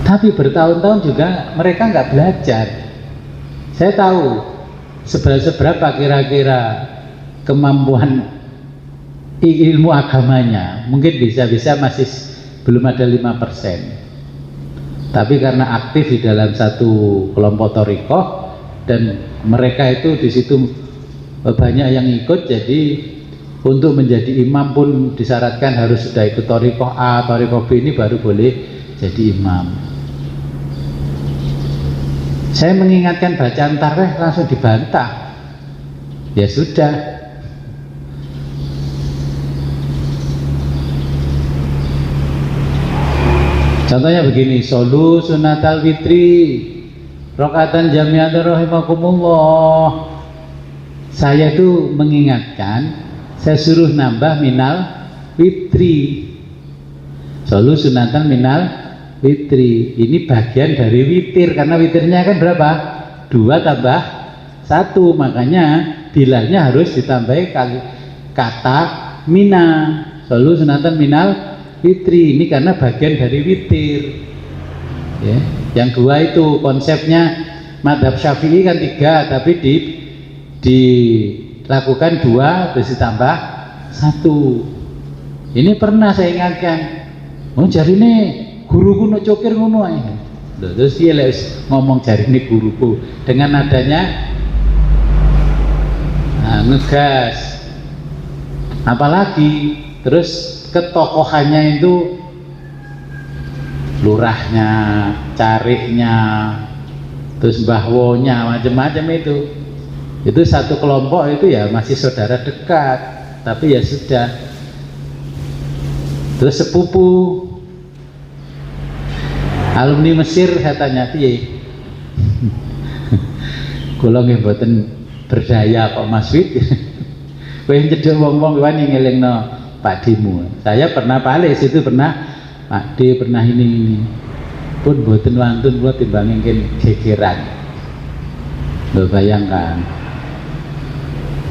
Tapi bertahun-tahun juga mereka nggak belajar. Saya tahu seberapa kira-kira kemampuan ilmu agamanya. Mungkin bisa-bisa masih belum ada 5%. Tapi karena aktif di dalam satu kelompok thariqah dan mereka itu di situ banyak yang ikut, jadi untuk menjadi imam pun disyaratkan harus sudah ikut thariqah A, thariqah B, ini baru boleh jadi imam. Saya mengingatkan bacaan tarwih langsung dibantah. Ya sudah. Contohnya begini, solu sunatal witri rakaatan jami'atan rahimakumullah. Saya itu mengingatkan, saya suruh nambah minal witri. Solu sunatan minal witri. Ini bagian dari witir, karena witirnya kan berapa? 2 tambah 1, makanya bilangnya harus ditambahi kata mina. Solu sunatan minal witri, ini karena bagian dari witir ya. Yang 2 itu konsepnya madhab syafi'i kan 3, tapi dilakukan 2 terus ditambah 1. Ini pernah saya ingatkan, oh jari ini guruku no cokir ngono ae. Terus dia ngomong jari ini guruku dengan adanya ngegas, apalagi terus ketokohannya itu lurahnya, cariknya, terus mbahwonya, macam-macam itu satu kelompok itu ya masih saudara dekat, tapi ya sudah. Terus sepupu alumni Mesir, saya tanya piye? Kula nggih mboten berdaya kok Mas Wid. Kowe cedhek wong-wong wani ngelingno Pak Dimu. Saya pernah Pak situ pernah Pak D, pernah ini pun mboten wantun kula timbang ngin gegeran. Lho bayangkan.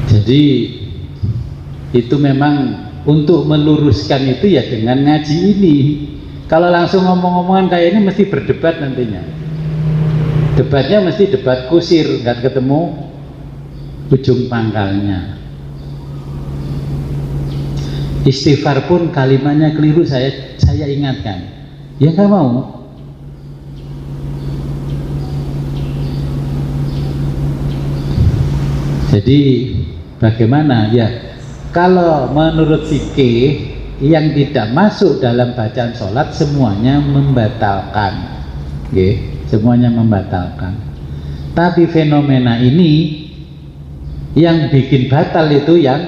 Jadi itu memang untuk meluruskan itu ya dengan ngaji ini. Kalau langsung ngomong-ngomongan kayak ini mesti berdebat nantinya. Debatnya mesti debat kusir, nggak ketemu ujung pangkalnya. Istighfar pun kalimatnya keliru, saya ingatkan. Ya nggak mau. Jadi bagaimana ya? Kalau menurut fikih yang tidak masuk dalam bacaan sholat semuanya membatalkan, semuanya membatalkan. Tapi fenomena ini yang bikin batal itu yang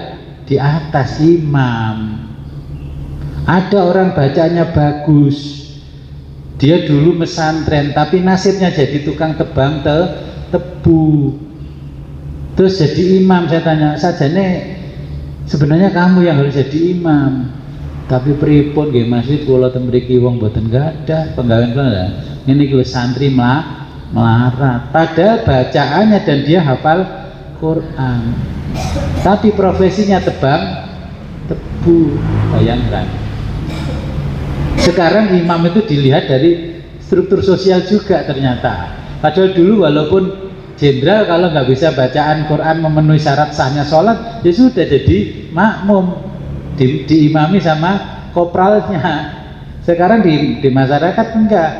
di atas imam. Ada orang bacanya bagus, dia dulu pesantren tapi nasibnya jadi tukang tebang tebu. Terus jadi imam, saya tanya, sajane sebenarnya kamu yang harus jadi imam. Tapi pripun nggih masjid kula ten mriki wong mboten gadah penggawean kula. Ngene iki wis santri melarat. Padahal bacaannya dan dia hafal Quran. Tapi profesinya tebang tebu. Bayangkan. Sekarang imam itu dilihat dari struktur sosial juga ternyata. Padahal dulu walaupun jenderal kalau nggak bisa bacaan Quran memenuhi syarat sahnya sholat, ya sudah jadi makmum, diimami sama kopralnya. Sekarang di masyarakat enggak,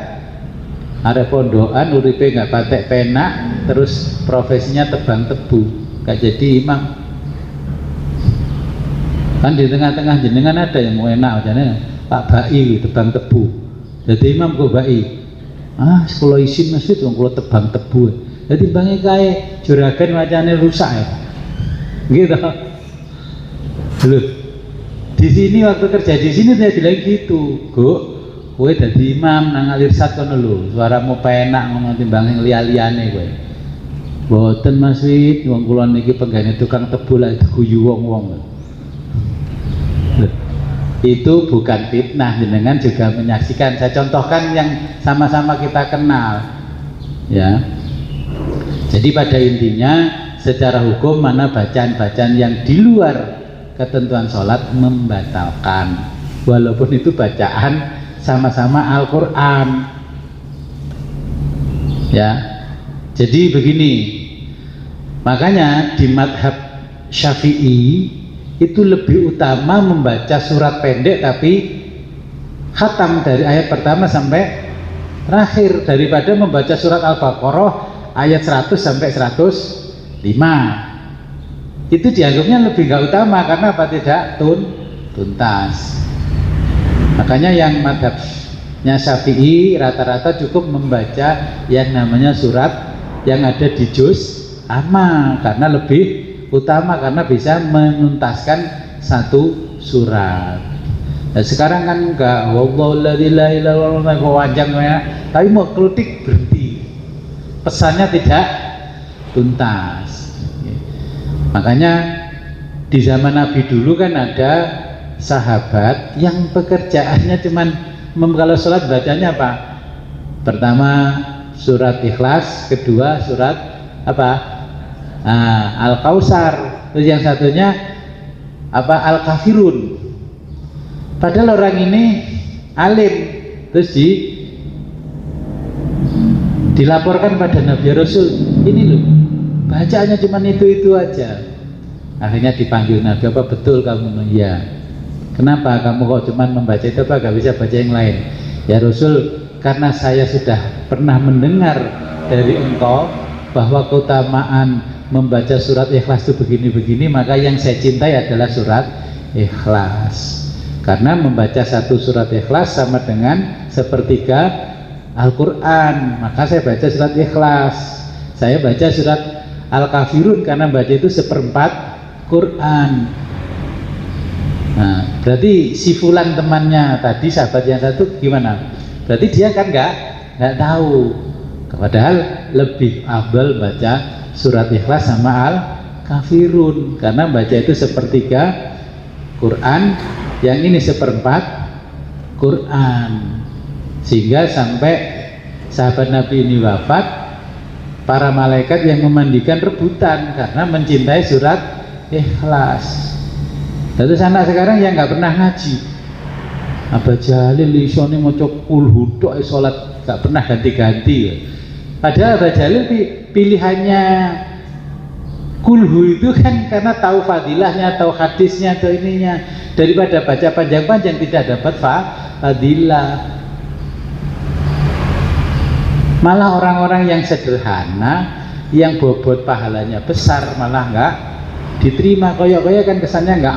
ada pondokan uripe nggak patek penak, terus profesinya tebang tebu, nggak jadi imam. Kan di tengah-tengah jenengan ada yang mau enak, misalnya Pak Bai tebang tebu, jadi imam kok Bai. Sekolah isin masjid, kalau tebang tebu. Jadi bangi kae juragan wacane rusak ya. Gitu. Loh. Di sini waktu kerja di sini saya bilang gitu, "Go, kowe dadi imam nang alirsat kono lho. Suaramu penak ngono timbang liya-liyane kowe." Mboten Mas Wid, wong kula niki penggane tukang tebu lak guyu wong-wong. Itu bukan fitnah, jenengan juga menyaksikan. Saya contohkan yang sama-sama kita kenal. Ya. Jadi pada intinya secara hukum mana bacaan-bacaan yang di luar ketentuan sholat membatalkan, walaupun itu bacaan sama-sama Al-Quran. Ya, jadi begini, makanya di madhab Syafi'i itu lebih utama membaca surat pendek tapi khatam dari ayat pertama sampai terakhir daripada membaca surat Al-Baqarah ayat 100 sampai 105. Itu dianggapnya lebih nggak utama karena apa? Tidak tuntas. Makanya yang madhabnya Syafi'i rata-rata cukup membaca yang namanya surat yang ada di juz amma karena lebih utama, karena bisa menuntaskan satu surat. Nah, sekarang kan enggak, wallahu la ilaha illallah panjang ya, tapi mau kelutik berhenti. Pesannya tidak tuntas. Makanya di zaman Nabi dulu kan ada sahabat yang pekerjaannya cuman kalau sholat bacanya apa? Pertama surat Ikhlas, kedua surat apa? Al-Kausar, terus yang satunya apa? Al-Kafirun. Padahal orang ini alim, terus dilaporkan pada Nabi Rasul, ini loh bacaannya cuma itu aja. Akhirnya dipanggil Nabi, apa betul kamu? Ya. Kenapa kamu kok cuma membaca itu, apa gak bisa baca yang lain? Ya Rasul, karena saya sudah pernah mendengar dari engkau bahwa keutamaan membaca surat Ikhlas itu begini-begini, maka yang saya cintai adalah surat Ikhlas. Karena membaca satu surat Ikhlas sama dengan sepertiga Al-Quran, maka saya baca surat Ikhlas. Saya baca surat Al-Kafirun karena baca itu seperempat Quran. Nah, berarti si fulan temannya tadi, sahabat yang satu gimana? Berarti dia kan nggak tahu. Padahal lebih afdal baca surat Ikhlas sama Al-Kafirun karena baca itu sepertiga Quran, yang ini seperempat Quran. Sehingga sampai sahabat Nabi ini wafat, para malaikat yang memandikan rebutan karena mencintai surat Ikhlas. Terus anak sekarang yang nggak pernah ngaji, Abah Jalil isone maca kulhu tok salat, nggak pernah ganti-ganti. Padahal Abah Jalil pilihannya kulhu itu kan karena tahu fadilahnya, tahu hadisnya, tahu ininya, daripada baca panjang-panjang tidak dapat fadilah. Malah orang-orang yang sederhana, yang bobot pahalanya besar, malah nggak diterima. Koyok-koyok kan kesannya nggak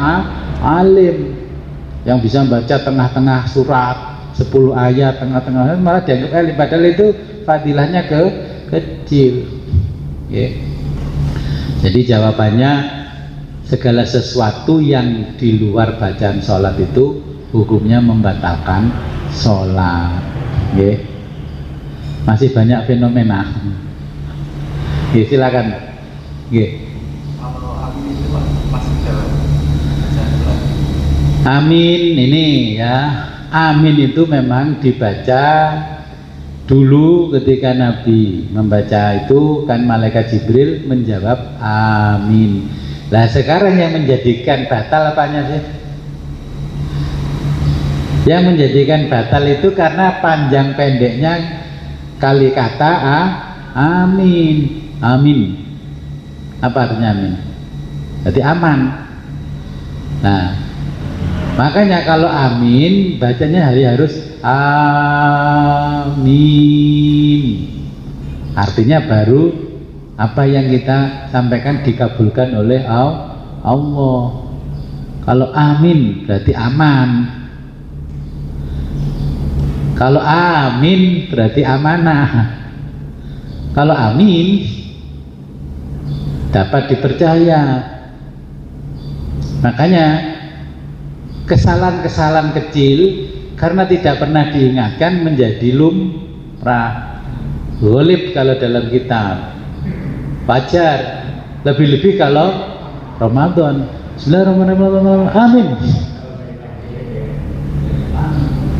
alim. Yang bisa baca tengah-tengah surat 10 ayat, tengah-tengah malah dianggap alim, padahal itu fadilahnya kecil. Jadi jawabannya, segala sesuatu yang di luar bacaan sholat itu hukumnya membatalkan sholat. Masih banyak fenomena. Silakan. Amin ini ya, amin itu memang dibaca dulu ketika Nabi membaca itu kan malaikat Jibril menjawab amin. Lah sekarang yang menjadikan batal apanya sih? Yang menjadikan batal itu karena panjang pendeknya kali kata amin. Amin. Apa artinya amin? Jadi aman. Nah, makanya kalau amin bacanya harus amin. Artinya baru apa yang kita sampaikan dikabulkan oleh Allah. Kalau amin berarti aman. Kalau amin berarti amanah. Kalau amin dapat dipercaya. Makanya kesalahan-kesalahan kecil karena tidak pernah diingatkan menjadi lumrah. Ghalib kalau dalam kitab, wajar, lebih-lebih kalau Ramadan. Bismillahirrahmanirrahim. Amin.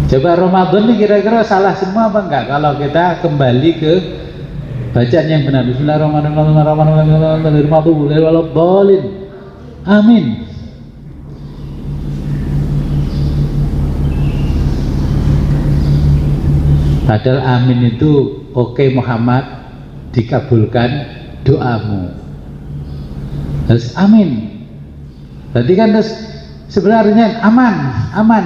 Coba Ramadan ini kira-kira salah semua apa enggak kalau kita kembali ke bacaan yang benar. Bismillahirrahmanirrahim. Amin. Padahal amin itu oke Muhammad, dikabulkan doamu. Terus amin. Berarti kan terus sebenarnya aman, aman.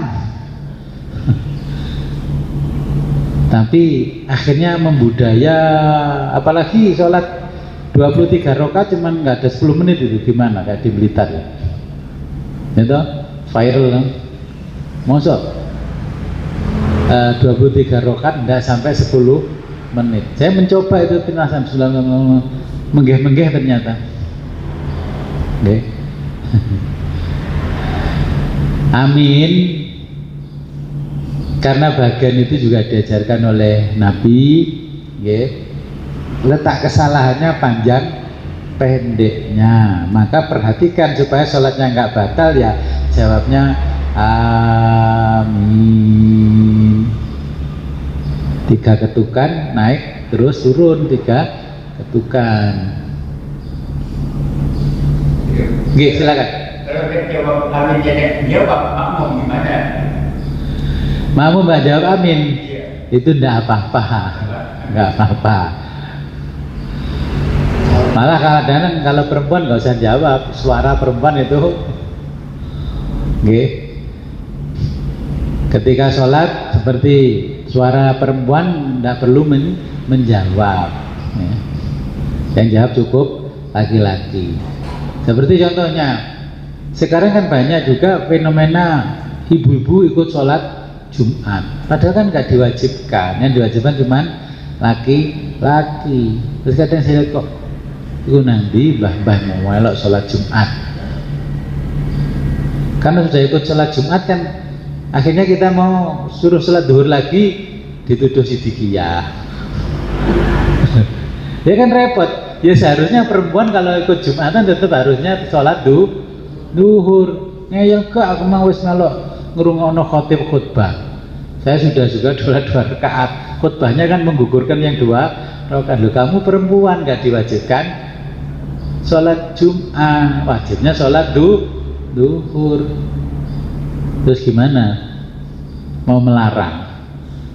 Tapi akhirnya membudaya, apalagi sholat 23 rakaat cuman nggak ada 10 menit itu gimana kayak di Blitar ya. Itu viral kan. Mosok 23 rakaat enggak sampai 10 menit. Saya mencoba itu penjelasan menggeh-menggeh ternyata. Oke. Amin. Karena bagian itu juga diajarkan oleh Nabi, ya. Letak kesalahannya panjang pendeknya. Maka perhatikan supaya sholatnya nggak batal ya. Jawabnya amin. 3 ketukan naik terus turun 3 ketukan. Oke, silakan. Kalau dia jawab amin jadi jawab makmum gimana? Makmum nggak jawab amin, itu nggak apa-apa, nggak apa-apa. Malah kadang-kadang kalau perempuan nggak usah jawab, suara perempuan itu, okay. Ketika sholat seperti suara perempuan tidak perlu menjawab, ya. Yang jawab cukup laki-laki. Seperti contohnya, sekarang kan banyak juga fenomena ibu-ibu ikut sholat Jumat, padahal kan nggak diwajibkan, yang diwajibkan cuma laki-laki. Terus kadang saya lihat kok itu nanti mbah-mbah mau melok sholat Jumat, karena sudah ikut sholat Jumat kan akhirnya kita mau suruh sholat duhur lagi dituduh sidikiyah. Ya kan repot. Ya seharusnya perempuan kalau ikut Jumatan tetap harusnya sholat duhur. Ngeyel ke aku mau wis melok ngrungokno khotib khutbah. Saya sudah juga 2 rakaat. Khutbahnya kan menggugurkan yang 2 rakaat. Loh, kamu perempuan gak diwajibkan sholat Jumat, wajibnya sholat duhur. Terus gimana? Mau melarang.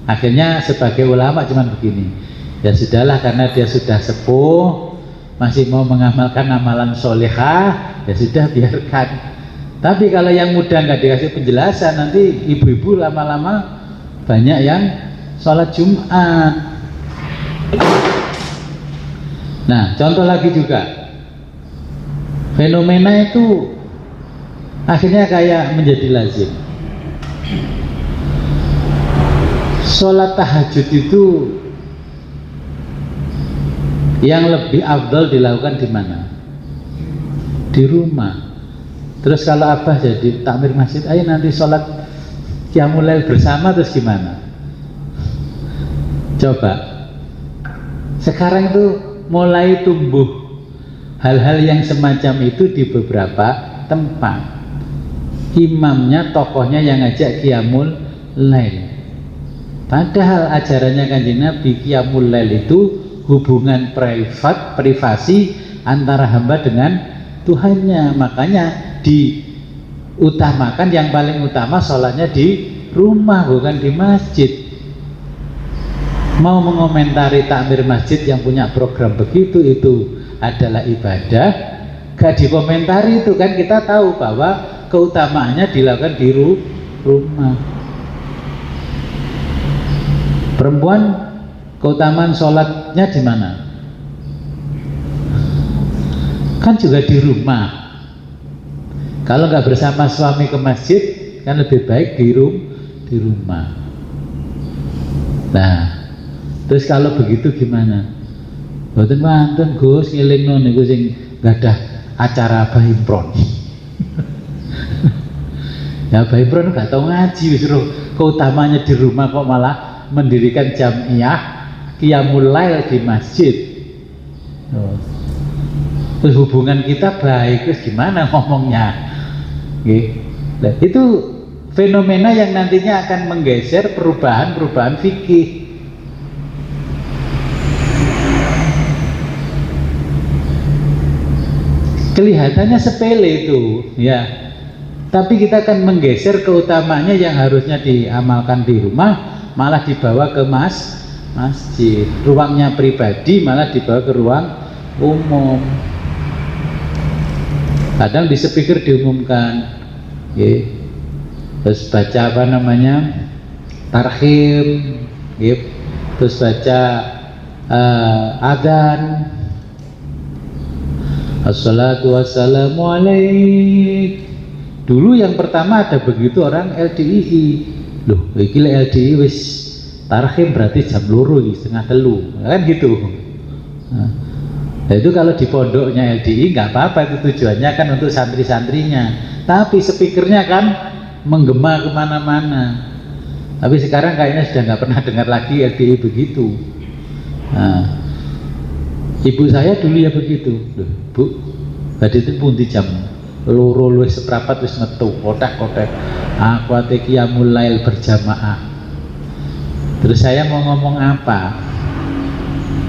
Akhirnya sebagai ulama cuman begini. Ya sudahlah, karena dia sudah sepuh, masih mau mengamalkan amalan solehah, ya sudah biarkan. Tapi kalau yang muda nggak dikasih penjelasan, nanti ibu-ibu lama-lama banyak yang sholat Jumat. Nah, contoh lagi juga, fenomena itu akhirnya kayak menjadi lazim. Sholat tahajud itu yang lebih afdal dilakukan di mana? Di rumah. Terus kalau abah jadi takmir masjid, ayo nanti sholat qiyamul lail bersama, terus gimana? Coba. Sekarang itu mulai tumbuh hal-hal yang semacam itu di beberapa tempat. imamnya, tokohnya yang ngajak qiyamul lail. Padahal ajarannya Kanjeng Nabi qiyamul lail itu hubungan privasi antara hamba dengan Tuhannya. Makanya diutamakan, yang paling utama sholatnya di rumah, bukan di masjid. Mau mengomentari takmir masjid yang punya program begitu, itu adalah ibadah, gak dikomentari. Itu kan kita tahu bahwa keutamaannya dilakukan di rumah. Perempuan keutamaan sholatnya di mana? Kan juga di rumah. Kalau nggak bersama suami ke masjid, kan lebih baik di rumah. Nah, terus kalau begitu gimana? Mboten wonten Gus, ngelingno niku sing gadah acara Bahimpron. Ya Bahimpron gak tau ngaji, wis keutamanya di rumah kok malah mendirikan jamiah qiyamul lail di masjid. Terus hubungan kita baik, terus gimana ngomongnya? Nah, itu fenomena yang nantinya akan menggeser perubahan fikih. Kelihatannya sepele itu, ya. Tapi kita akan menggeser keutamaannya yang harusnya diamalkan di rumah, malah dibawa ke masjid. Ruangnya pribadi malah dibawa ke ruang umum. Kadang di speaker diumumkan, terus baca apa namanya, tarhim, terus baca adzan, assalatu wassalamu alaik. Dulu yang pertama ada begitu orang LDII. Loh, iki LDI wis tarhim berarti jam 2 setengah 3, kan gitu. Nah, itu kalau di pondoknya LDI nggak apa-apa, itu tujuannya kan untuk santri-santrinya. Tapi speakernya kan menggema kemana-mana. Tapi sekarang kayaknya sudah nggak pernah dengar lagi LDI begitu. Nah, ibu saya dulu ya begitu. Loh, Bu, tadi itu pun di jam 2 seprapat wis metu kotak-kotak. Aku ate qiyamul lail berjamaah. Terus saya mau ngomong apa?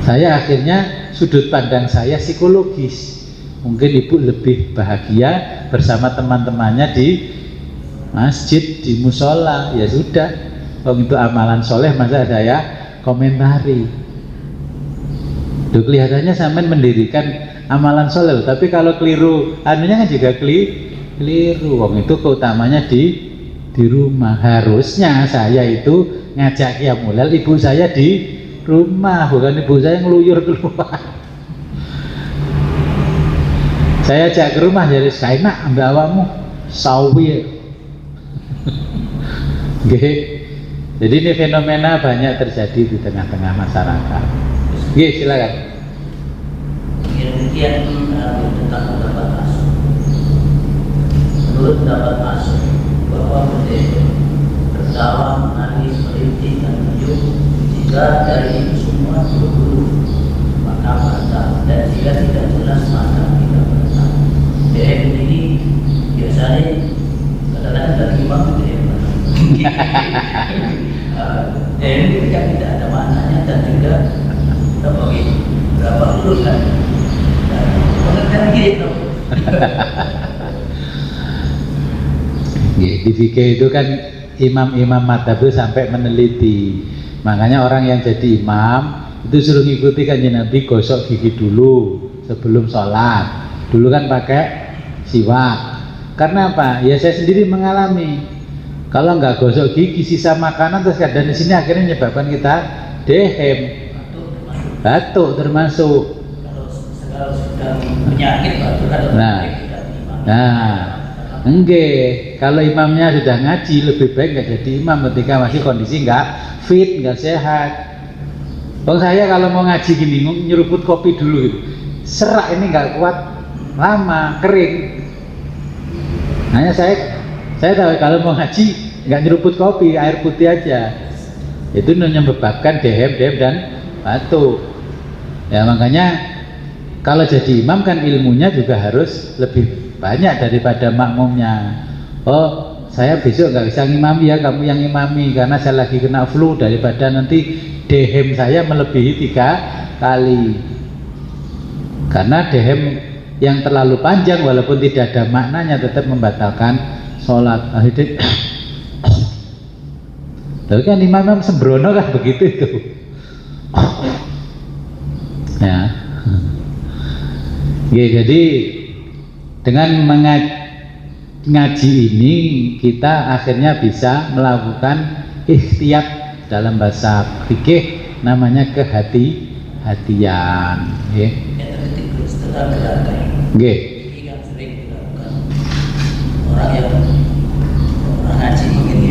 Saya akhirnya sudut pandang saya psikologis. Mungkin ibu lebih bahagia bersama teman-temannya di masjid, di musola. Ya sudah, kalau itu amalan soleh masa saya komentari. Tuh kelihatannya sampean mendirikan amalan soleh, tapi kalau keliru anunya kan juga keliru. Wong itu keutamanya di rumah. Harusnya saya itu ngajak qiyamul lail ibu saya di rumah, bukan ibu saya ngeluyur keluar. Saya ajak ke rumah, jadi enak ambil awakmu sawi. Jadi ini fenomena banyak terjadi di tengah-tengah masyarakat. Silakan. Kemudian tentang pendapat Asy. Menurut pendapat Asy bahwa tertawa, menangis, merintih dan menunjuk jika dari itu semua guru maka merasa, dan jika tidak jelas maka tidak merasa. DM ini biasanya kadang-kadang dari imam itu ya. DM ini kan tidak ada maknanya dan juga berapa huruf kan? Pengertian gitu. Di fikih itu kan imam-imam madhab itu sampai meneliti. Makanya orang yang jadi imam itu suruh ngikuti Kanjeng Nabi gosok gigi dulu sebelum sholat. Dulu kan pakai siwak. Karena apa? Ya saya sendiri mengalami. Kalau nggak gosok gigi sisa makanan terus ada di sini akhirnya menyebabkan kita dehem, batuk termasuk. Kalau sudah penyakit batuk atau enggak, kalau imamnya sudah ngaji lebih baik nggak jadi imam ketika masih kondisi nggak fit, nggak sehat. Bang saya kalau mau ngaji gini nyeruput kopi dulu gitu. Serak ini nggak kuat, lama kering. Hanya saya tahu kalau mau ngaji nggak nyeruput kopi, air putih aja. Itu menyebabkan dehem dan batuk. Ya makanya kalau jadi imam kan ilmunya juga harus lebih banyak daripada makmumnya. oh saya besok nggak bisa ngimami ya, kamu yang ngimami karena saya lagi kena flu, daripada nanti dehem saya melebihi 3 kali. Karena dehem yang terlalu panjang walaupun tidak ada maknanya tetap membatalkan sholat. Akhirnya tapi kan imam sembrono kan begitu itu. Ya. Ya, jadi dengan ngaji ini kita akhirnya bisa melakukan ikhtiyat, dalam bahasa fikih namanya kehati-hatian. Ya. Setelah gerakan. Nggih. Ini kan sering dilakukan orang yang orang ngaji begini.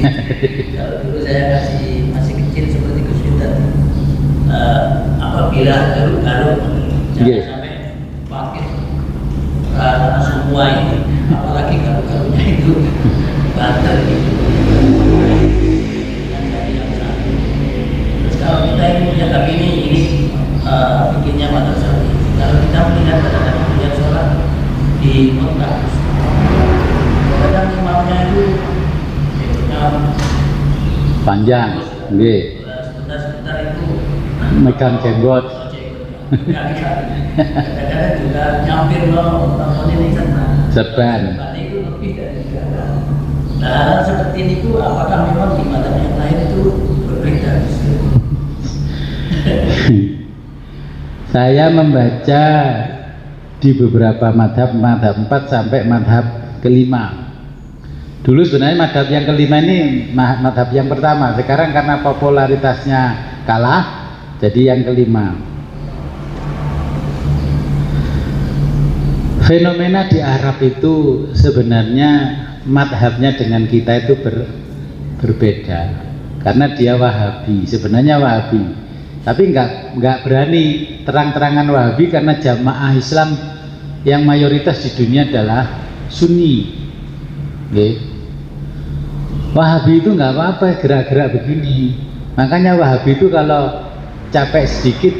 Kalau dulu saya masih kecil seperti Gus Yudhan, apabila garuk-garuk jangan sampai pakai karena semua ini, apalagi garuk-garuknya itu banter gitu. Terus kalau kita ini punya kabini ini bikinnya madrasah. Kalau kita melihat kadang-kadang melihat sholat di kota, kadang imamnya itu Panjang, nggih. sebentar itu Megang jenggot. Kadang-kadang juga nyampir nonton ini sana. Serban. Itu lebih dari kadang. Nah, hal seperti ini itu apakah memang di mata yang lain itu berbeda? Saya membaca di beberapa madhab 4 sampai madhab kelima. Dulu sebenarnya madhab yang kelima ini madhab yang pertama. Sekarang karena popularitasnya kalah, jadi yang kelima. Fenomena di Arab itu sebenarnya madhabnya dengan kita itu berbeda. Karena dia Wahabi, sebenarnya Wahabi. Tapi nggak berani terang-terangan Wahabi karena jamaah Islam yang mayoritas di dunia adalah Sunni. Okay. Wahabi itu nggak apa-apa gerak-gerak begini. Makanya Wahabi itu kalau capek sedikit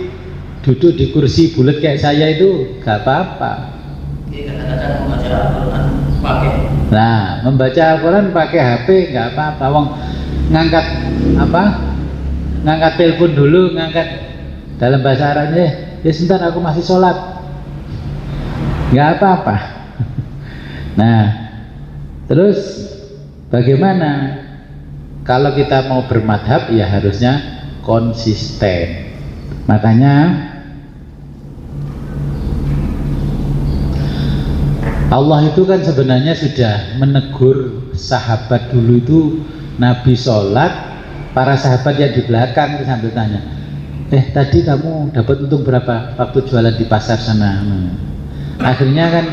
duduk di kursi bulat kayak saya itu nggak apa-apa. Kadang-kadang membaca Al-Quran pakai. Nah, membaca Al-Quran pakai HP nggak apa-apa. Wong ngangkat apa? Ngangkat telepon dulu, ngangkat dalam bahasa Arabnya, ya sebentar aku masih sholat, nggak apa-apa. Nah, terus bagaimana kalau kita mau bermadhab? Ya harusnya konsisten. Makanya Allah itu kan sebenarnya sudah menegur sahabat dulu itu. Nabi sholat, para sahabat yang di belakang sambil tanya, tadi kamu dapat untung berapa waktu jualan di pasar sana? Akhirnya kan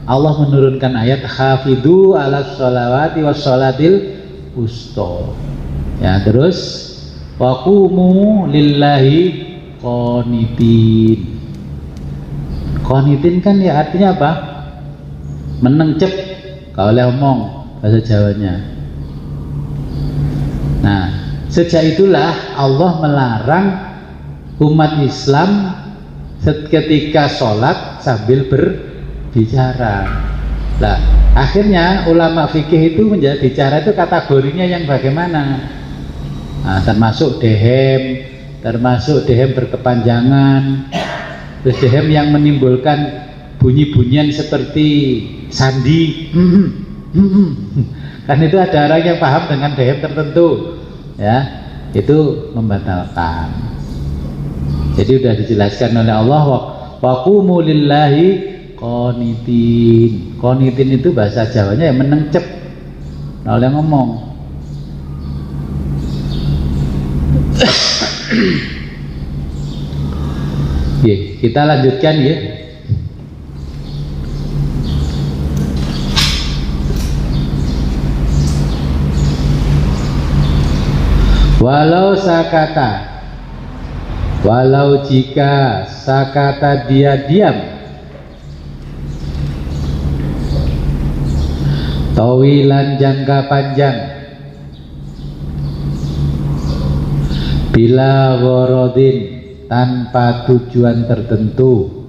Allah menurunkan ayat hafidhu ala sholawati was sholatil wusta. Ya, terus waqumu lillahi qanitin. Qanitin kan ya artinya apa? Menengcep kalau oleh omong bahasa Jawanya. Nah, sejak itulah Allah melarang umat Islam ketika sholat sambil berbicara. Nah, akhirnya ulama fikih itu menjadi bicara itu kategorinya yang bagaimana? Nah, termasuk dehem berkepanjangan, terus dehem yang menimbulkan bunyi-bunyian seperti sandi. Kan itu ada orang yang paham dengan dehem tertentu, ya, itu membatalkan. Jadi sudah dijelaskan oleh Allah, waqumu lillahi qanitin. Qanitin itu bahasa Jawanya yang menengcep. Nah, oleh ngomong. Ya, kita lanjutkan ya. Walau jika sakata dia diam, tawilan jangka panjang, bila gharadin tanpa tujuan tertentu,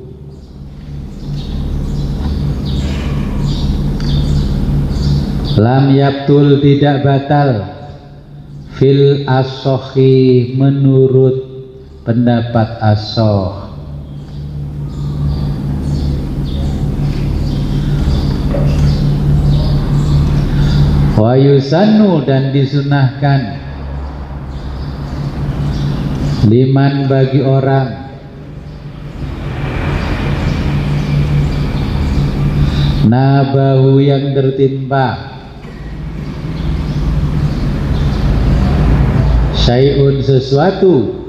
Lam yabtul tidak batal fil as-sahih menurut pendapat as-sahih. Wa yusannu dan disunahkan liman bagi orang nabahu yang tertimpa syai'un sesuatu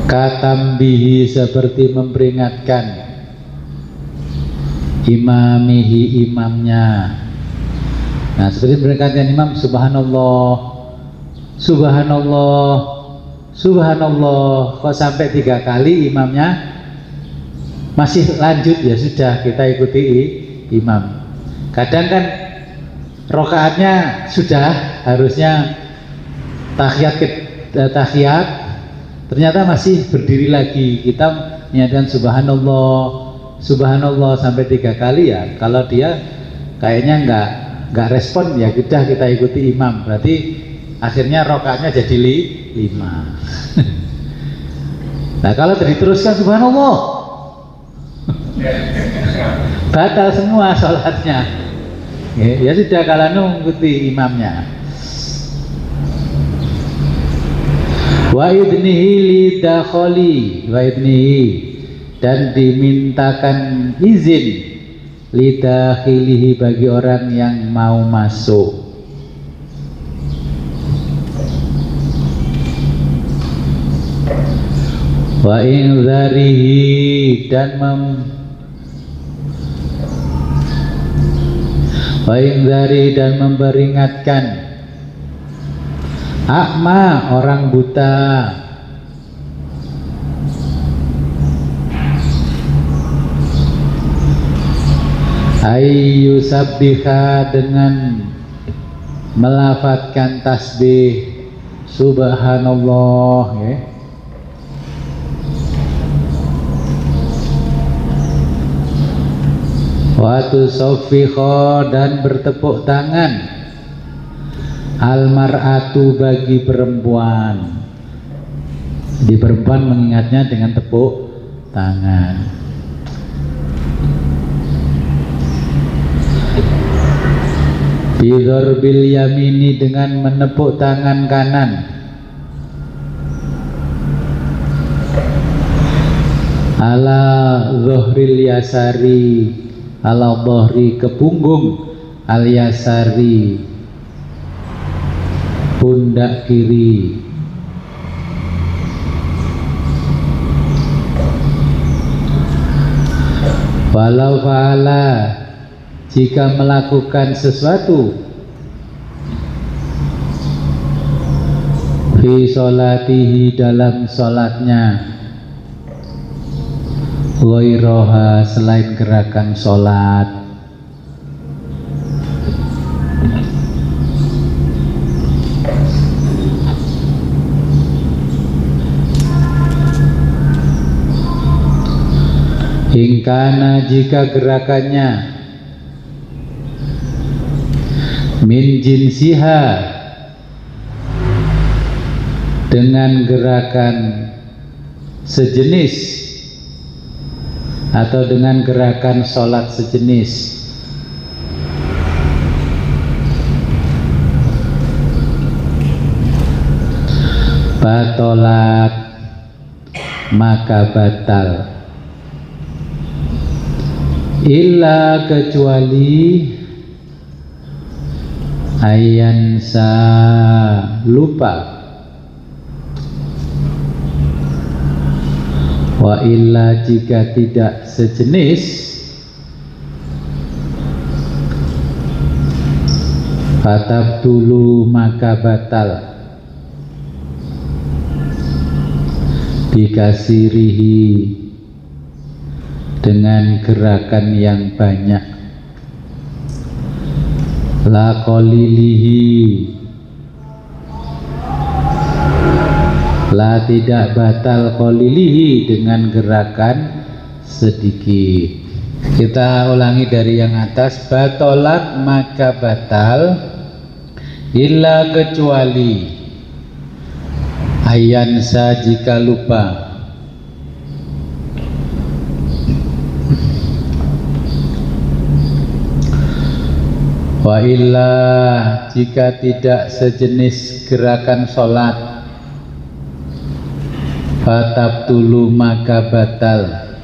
katambihi seperti memperingatkan imamihi imamnya. Nah, seperti memperingatkan imam, subhanallah, subhanallah, subhanallah. Kok sampai 3 kali imamnya masih lanjut, ya sudah kita ikuti imam. Kadang kan rokaatnya sudah harusnya tahiyat, ternyata masih berdiri lagi, kita niatkan subhanallah, subhanallah sampai 3 kali ya. Kalau dia kayaknya nggak respon, ya kita ikuti imam, berarti akhirnya rokaatnya jadi 5. Nah, kalau diteruskan subhanallah batal semua sholatnya. Ya sudah, kalau mengikuti imamnya. Wa idnihi lidakholi, wa idnihi dan dimintakan izin lidakhilihi bagi orang yang mau masuk. Wa inzarihi dan memperingatkan akma orang buta, ayyu sabbiha dengan melafadzkan tasbih subhanallah, ya. Wa tusaffiha dan bertepuk tangan almar'atu bagi perempuan. Di perempuan mengingatnya dengan tepuk tangan. Bidhorbil yamini dengan menepuk tangan kanan. Ala zuhril yasari, ala dhuhri ke punggung, al yasari pundak kiri. Walau fa'ala jika melakukan sesuatu fi sholatihi dalam sholatnya, ghairaha selain gerakan sholat, hingkana jika gerakannya min jinsiha dengan gerakan sejenis atau dengan gerakan sholat sejenis, batolat maka batal, illa kecuali ayansa lupa, wa illa jika tidak sejenis, fatabtulu maka batal, bikasirihi dengan gerakan yang banyak, la qalilihi la tidak batal qalilihi dengan gerakan sedikit. Kita ulangi dari yang atas. Batolat maka batal, illa kecuali ayansa jika lupa, wa illa jika tidak sejenis gerakan sholat, fatabtulu maka batal,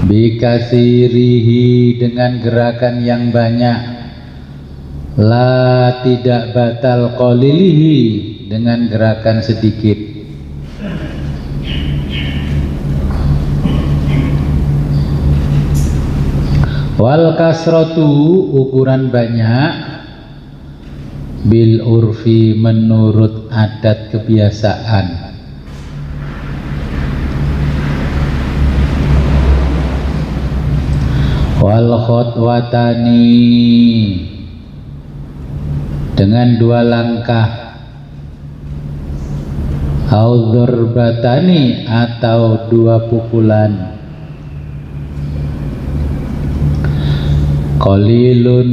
bikasirihi dengan gerakan yang banyak, la tidak batal qalilihi dengan gerakan sedikit. Wal kasratu ukuran banyak, bil urfi menurut adat kebiasaan. Wal khotwatani dengan 2 langkah, au dzurbatani atau 2 pukulan. Qalilun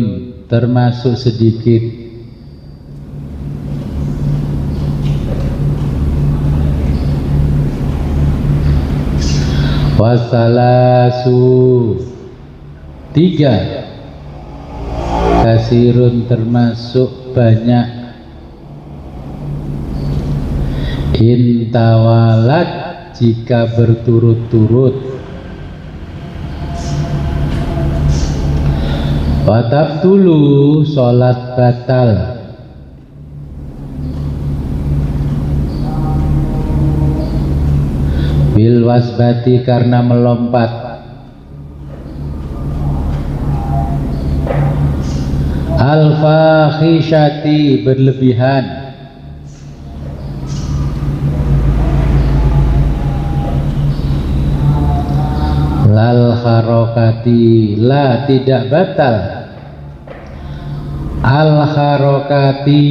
termasuk sedikit, wasalasu 3, kasirun termasuk banyak, intawalat jika berturut-turut, watabtulu sholat batal, bil wasbati karena melompat, al-fakhishati berlebihan, lal harokati la tidak batal, al harokati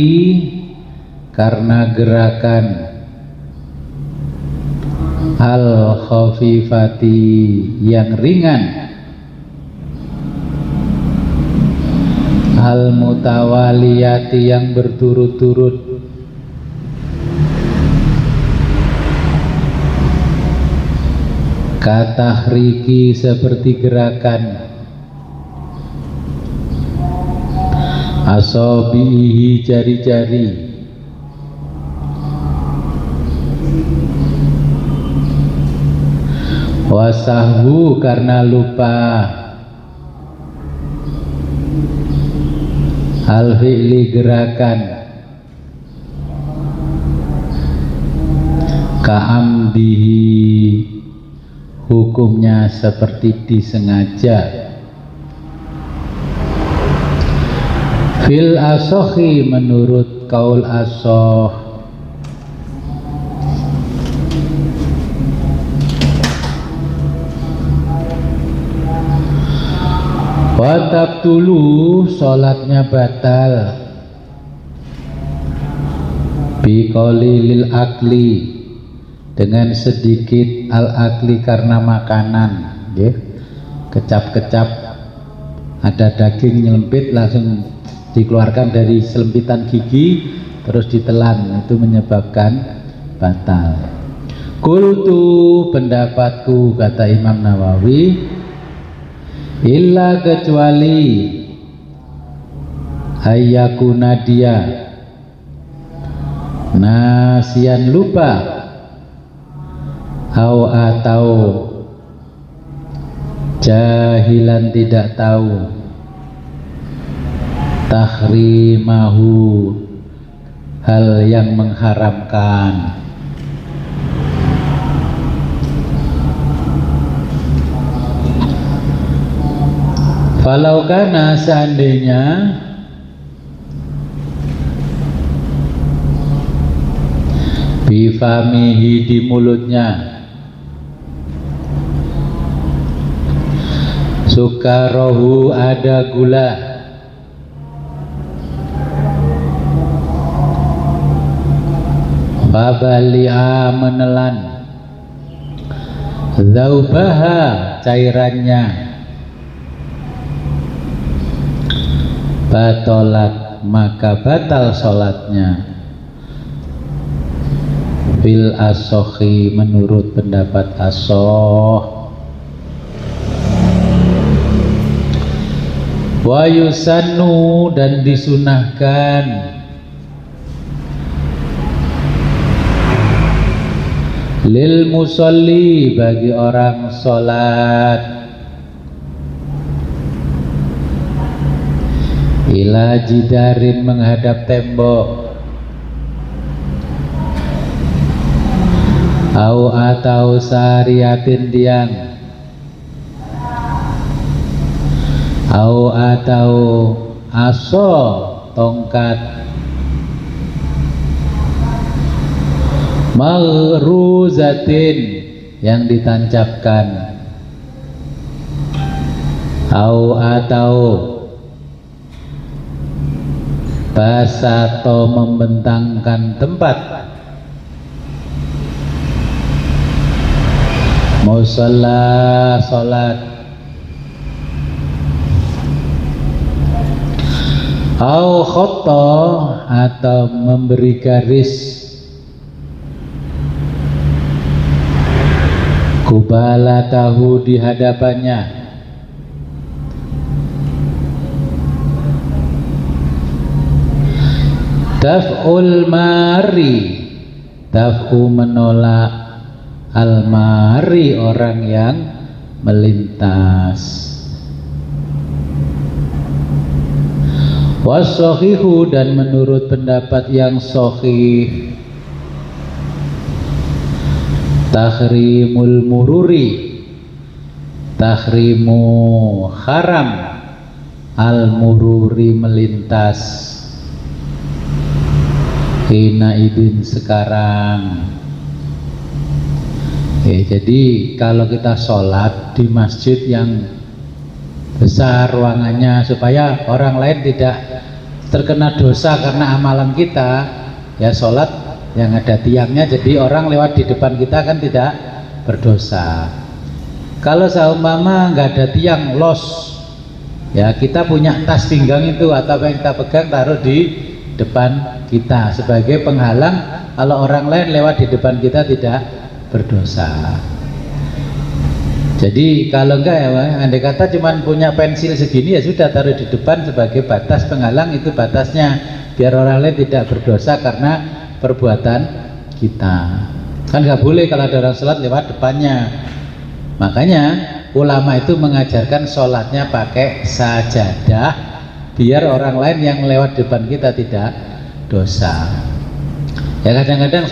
karena gerakan, al khafifati yang ringan, al mutawaliyati yang berturut-turut, katahriki seperti gerakan, asobihi jari-jari, wasahwu karena lupa, al-fi'li gerakan, ka'amdihi hukumnya seperti disengaja, fil asohi menurut kaul asoh, watabtulu sholatnya batal, biqolilil akli dengan sedikit al-akli karena makanan, ya. Kecap-kecap ada daging nyelempit langsung dikeluarkan dari selempitan gigi terus ditelan, itu menyebabkan batal. Qultu pendapatku kata Imam Nawawi, illa kecuali ayyakuna dia nasian lupa, atau jahilan tidak tahu, tahrimahu hal yang mengharamkan, falau kana seandainya bifamihi di mulutnya, sukarohu ada gula, fabali'a menelan, Dzaubaha cairannya, batolat maka batal sholatnya. Fil asohi menurut pendapat asoh. Wa yusannu dan disunahkan lil musolli bagi orang sholat ila jidarin menghadap tembok atau sariatin tiang atau aso tongkat maghruzatin yang ditancapkan atau basato membentangkan tempat musalla salat au khotta atau memberi garis kubala tahu di hadapannya daf'ul mari daf'u menolak al-mari orang yang melintas was-sohihu dan menurut pendapat yang sohih tahrimul mururi tahrimu haram al-mururi melintas hina idin sekarang. Jadi kalau kita sholat di masjid yang besar ruangannya supaya orang lain tidak terkena dosa karena amalan kita, ya sholat yang ada tiangnya jadi orang lewat di depan kita kan tidak berdosa. Kalau seumpama nggak ada tiang los, ya kita punya tas pinggang itu atau yang kita pegang taruh di depan kita sebagai penghalang kalau orang lain lewat di depan kita tidak berdosa. Jadi kalau enggak ya, andai kata cuma punya pensil segini ya sudah taruh di depan sebagai batas penghalang, itu batasnya biar orang lain tidak berdosa karena perbuatan kita. Kan nggak boleh kalau ada orang sholat lewat depannya. Makanya ulama itu mengajarkan sholatnya pakai sajadah biar orang lain yang lewat depan kita tidak dosa. Ya kadang-kadang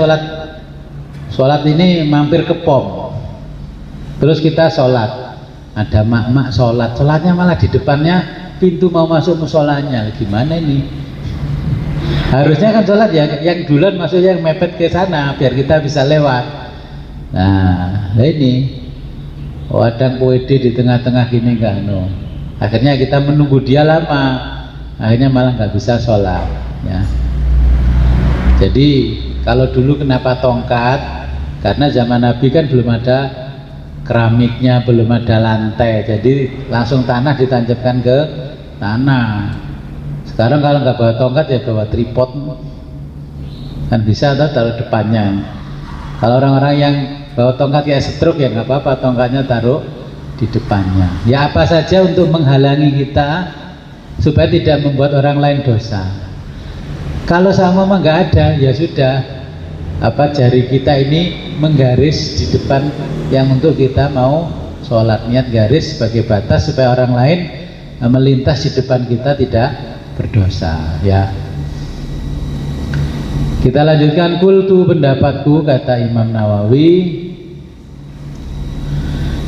sholat ini mampir ke pom, terus kita sholat, ada mak-mak sholatnya malah di depannya pintu mau masuk musholanya, gimana ini? Harusnya kan sholat ya yang duluan masuknya yang mepet ke sana biar kita bisa lewat. Nah ini wadang PWD di tengah-tengah gini enggak no. Akhirnya kita menunggu dia lama, akhirnya malah nggak bisa sholat ya. Jadi kalau dulu kenapa tongkat? Karena zaman Nabi kan belum ada keramiknya, belum ada lantai, jadi langsung tanah ditancapkan ke tanah. Sekarang kalau nggak bawa tongkat ya bawa tripod, kan bisa atau taruh depannya. Kalau orang-orang yang bawa tongkat kayak stroke ya nggak apa-apa, tongkatnya taruh di depannya. Ya apa saja untuk menghalangi kita supaya tidak membuat orang lain dosa. Kalau sama nggak ada ya sudah, jari kita ini menggaris di depan yang untuk kita mau sholat, niat garis sebagai batas supaya orang lain melintas di depan kita tidak berdosa ya. Kita lanjutkan, kultu pendapatku kata Imam Nawawi,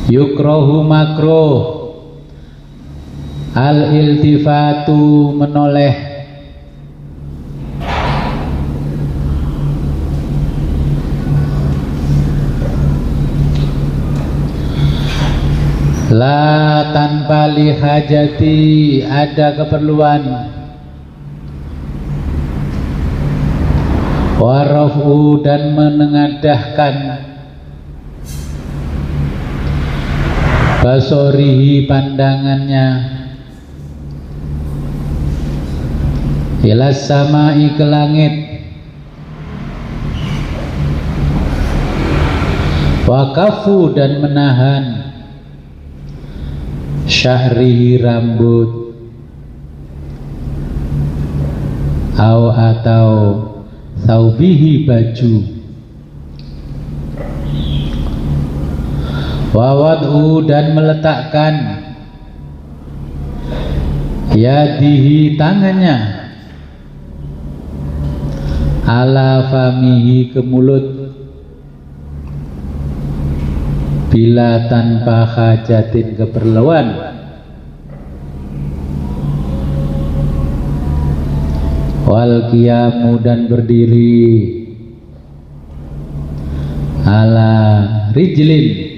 yukrohu makruh al iltifatu menoleh la tanpa lihajati ada keperluan warafu dan menengadahkan basorihi pandangannya, ilas samai ke langit, wakafu dan menahan, syahrihi rambut, atau thawbihi baju, wawad'u dan meletakkan, yadihi tangannya, ala famihi ke mulut, bila tanpa hajatin keperluan, wal qiyamu dan berdiri, ala rijlin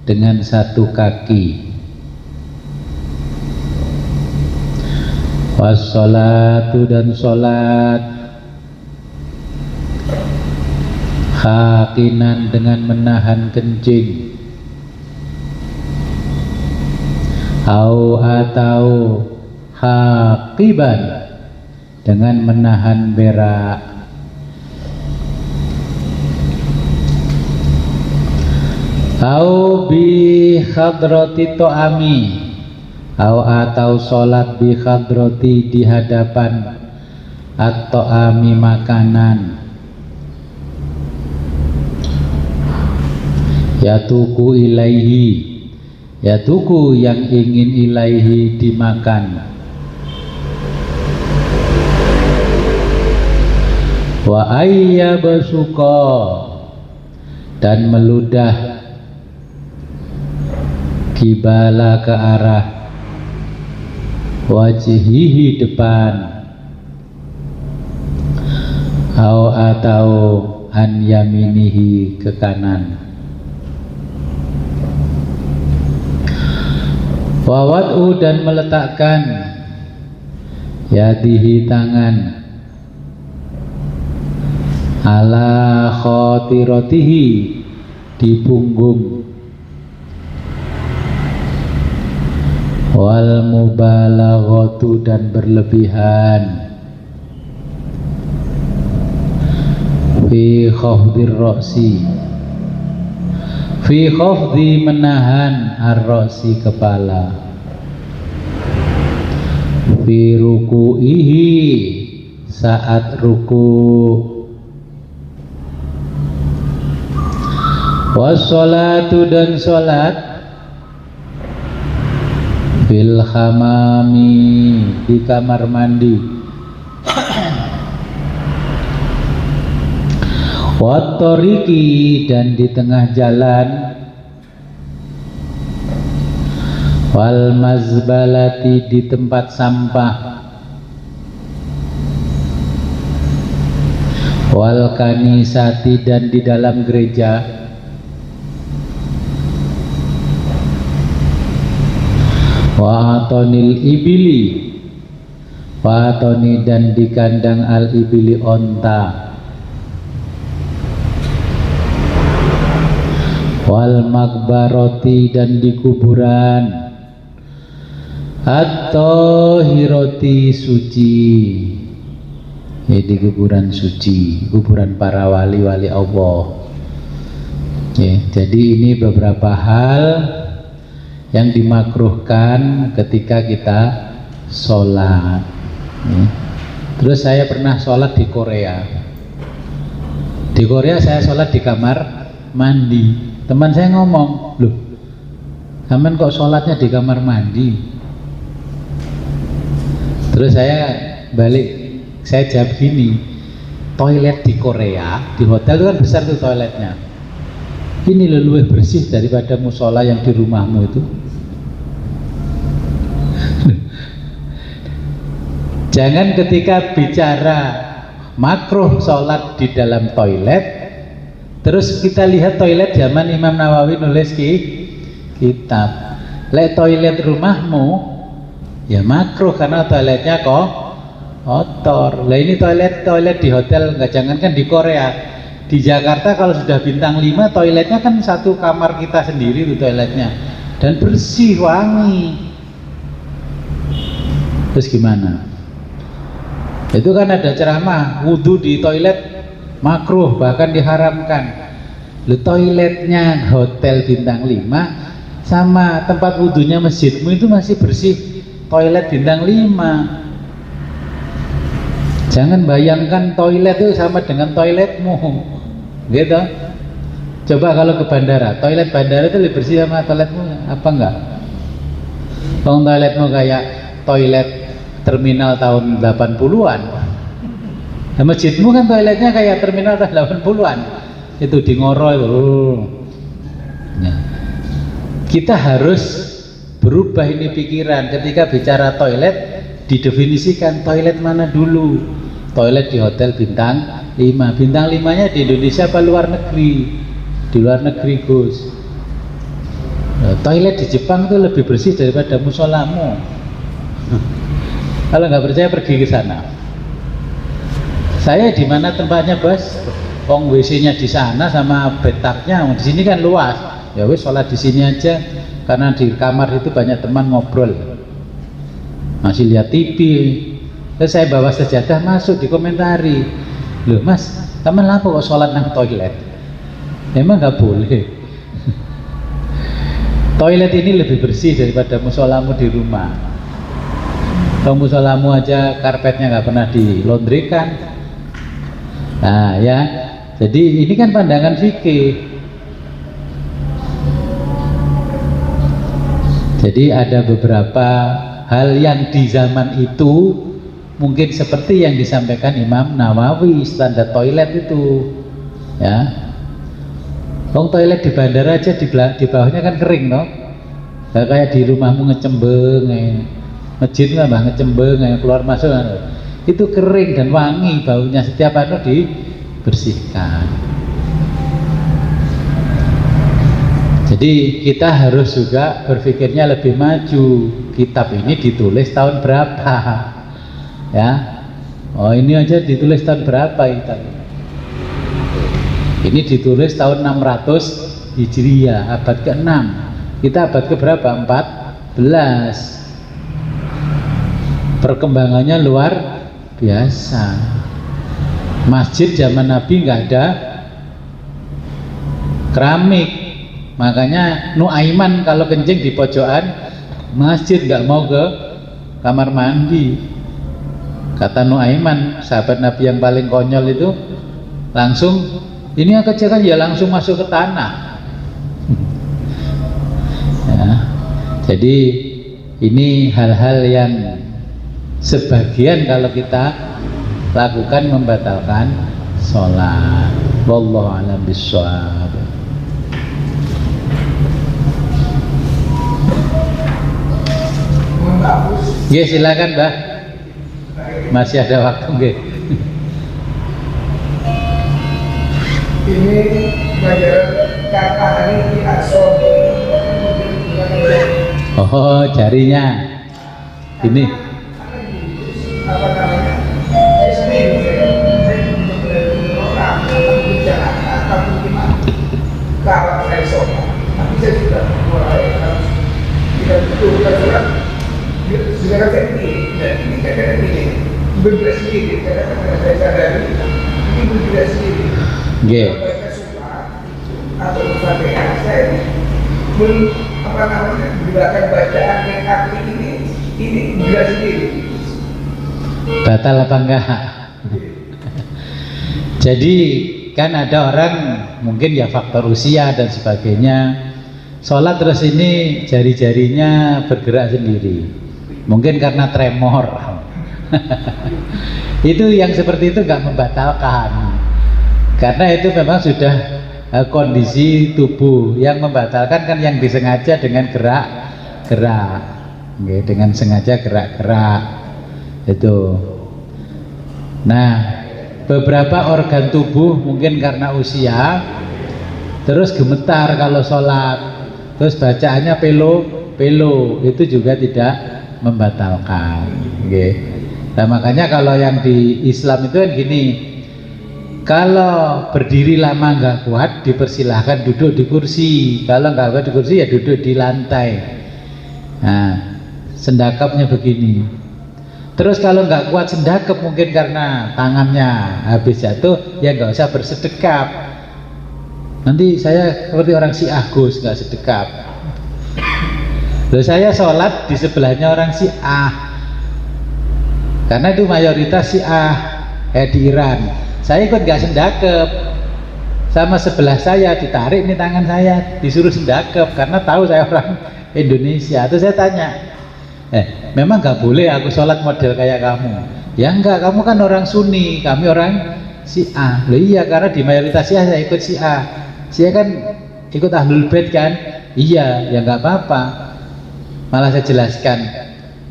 dengan satu kaki, wassolatu dan sholat, hakinan dengan menahan kencing, atau hakiban dengan menahan berak, bi hadrati to'ami, atau sholat bi hadrati di hadapan at-to'ami makanan, yatuku ilaihi, yatuku yang ingin ilaihi dimakan, wa ayyabasuqa dan meludah, kibala ke arah wajihihi depan, atau an yaminihi ke kanan, wawad'u dan meletakkan, yadihi tangan, ala khotirotihi di punggung, wal mubalaghatu dan berlebihan, fi khafdir roksi, fi khafdi menahan ar-roksi kepala, fi ruku'ihi saat ruku', wassolatu dan sholat, fil hamami di kamar mandi, wattoriki dan di tengah jalan, wal mazbalati di tempat sampah, wal kanisati dan di dalam gereja, wa atonil ibili, wa atoni dan di kandang al ibili onta, wal makbaroti dan di kuburan, atau hiroti suci, di kuburan suci, kuburan para wali-wali Allah. Jadi ini beberapa hal yang dimakruhkan ketika kita sholat. Terus saya pernah sholat di Korea. Di Korea saya sholat di kamar mandi. Teman saya ngomong, loh, kamu kok sholatnya di kamar mandi? Terus saya balik, saya jawab gini, toilet di Korea, di hotel itu kan besar tuh toiletnya. Ini lebih bersih daripada musola yang di rumahmu itu. Jangan ketika bicara makruh sholat di dalam toilet, terus kita lihat toilet zaman Imam Nawawi nulis kitab. Lek toilet rumahmu, ya makruh karena toiletnya kok kotor. Lah ini toilet di hotel, nggak jangankan di Korea. Di Jakarta kalau sudah bintang 5 toiletnya kan satu kamar kita sendiri tuh toiletnya. dan bersih, wangi. Terus gimana? Itu kan ada ceramah wudhu di toilet makruh, bahkan diharamkan. Toiletnya hotel bintang 5 sama tempat wudhunya masjidmu itu masih bersih toilet bintang 5. Jangan bayangkan toilet itu sama dengan toiletmu, gitu. Coba kalau ke bandara, toilet bandara itu lebih bersih sama toiletmu apa enggak? Kalau toiletmu kayak toilet terminal tahun 80-an, nah, masjidmu kan toiletnya kayak terminal tahun 80-an, itu di Ngoro itu. Nah, kita harus berubah ini pikiran ketika bicara toilet, didefinisikan toilet mana dulu. Toilet di hotel bintang 5. Bintang 5-nya di Indonesia apa luar negeri? Di luar negeri, Gus. Nah, toilet di Jepang itu lebih bersih daripada musolamu. Kalau nggak percaya pergi ke sana. Saya di mana tempatnya, Bos? Wong WC-nya di sana sama bathtubnya. Di sini kan luas. Ya wis sholat di sini aja, karena di kamar itu banyak teman ngobrol. Masih lihat TV. Terus saya bawa sejadah masuk, dikomentari, loh Mas, teman apa kok sholat nang toilet? Emang nggak boleh. Toilet ini lebih bersih daripada musolamu di rumah. Kalau musolamu aja karpetnya nggak pernah dilondrikan. Nah ya, jadi ini kan pandangan fikih. Jadi ada beberapa hal yang di zaman itu mungkin seperti yang disampaikan Imam Nawawi, standar toilet itu, ya. Toilet di bandara aja di bawahnya kan kering, no? Gak kayak di rumahmu ngecembeng, masjid nggak bang ngecembeng, keluar masuk, itu kering dan wangi baunya, setiap anu dibersihkan. Jadi kita harus juga berpikirnya lebih maju. Kitab ini ditulis tahun berapa? Ya, oh ini aja ditulis tahun berapa itu? Ini ditulis tahun 600 Hijriah, abad ke-6. Kita abad ke berapa? 14. Perkembangannya luar biasa. Masjid zaman Nabi nggak ada keramik, makanya Nuaiman kalau kencing di pojokan masjid, nggak mau ke kamar mandi. Kata Nuaiman, sahabat Nabi yang paling konyol itu, langsung ini yang kecil kan ya langsung masuk ke tanah. Ya, jadi ini hal-hal yang sebagian kalau kita lakukan membatalkan sholat. Wallahu a'lam bishawab. Ya silakan Mbah. Masih ada waktu nggih. Ini pelajaran kata hari di Asom. Oh, jarinya. Ini. Apa namanya? Kalau saya sholat, tapi saya sudah mulai harus tidak betul sudah saya ini kadang ini berbeda sendiri, kadang-kadang saya sadari ini berbeda sendiri. Nggih. Atau Fatihah saya apa namanya gerakan bacaan yang akli ini berbeda sendiri. Batal apa enggak? Jadi kan ada orang mungkin ya faktor usia dan sebagainya, sholat terus ini jari-jarinya bergerak sendiri, mungkin karena tremor. Itu yang seperti itu nggak membatalkan, karena itu memang sudah kondisi tubuh. Yang membatalkan kan yang disengaja dengan gerak-gerak, dengan sengaja gerak-gerak itu. Nah, beberapa organ tubuh mungkin karena usia terus gemetar kalau sholat, terus bacaannya pelo itu juga tidak membatalkan. Nah makanya kalau yang di Islam itu kan gini, Kalau berdiri lama nggak kuat, dipersilahkan duduk di kursi. Kalau nggak kuat di kursi ya duduk di lantai. Nah, sendakapnya begini. Terus kalau nggak kuat sendakap mungkin karena tangannya habis jatuh, ya nggak usah bersedekap. Nanti saya seperti orang Syiah, Gus, nggak sedekap. Loh, saya sholat di sebelahnya orang Syiah, karena itu mayoritas Syiah di Iran. Saya ikut nggak sendakep, sama sebelah saya ditarik nih tangan saya, disuruh sendakep karena tahu saya orang Indonesia. Terus saya tanya, memang nggak boleh aku sholat model kayak kamu? Ya enggak, kamu kan orang Sunni, kami orang Syiah. Loh iya, karena di mayoritas Syiah saya ikut Syiah. Syiah kan ikut Ahlul Bait kan? Iya, ya nggak apa-apa. Malah saya jelaskan,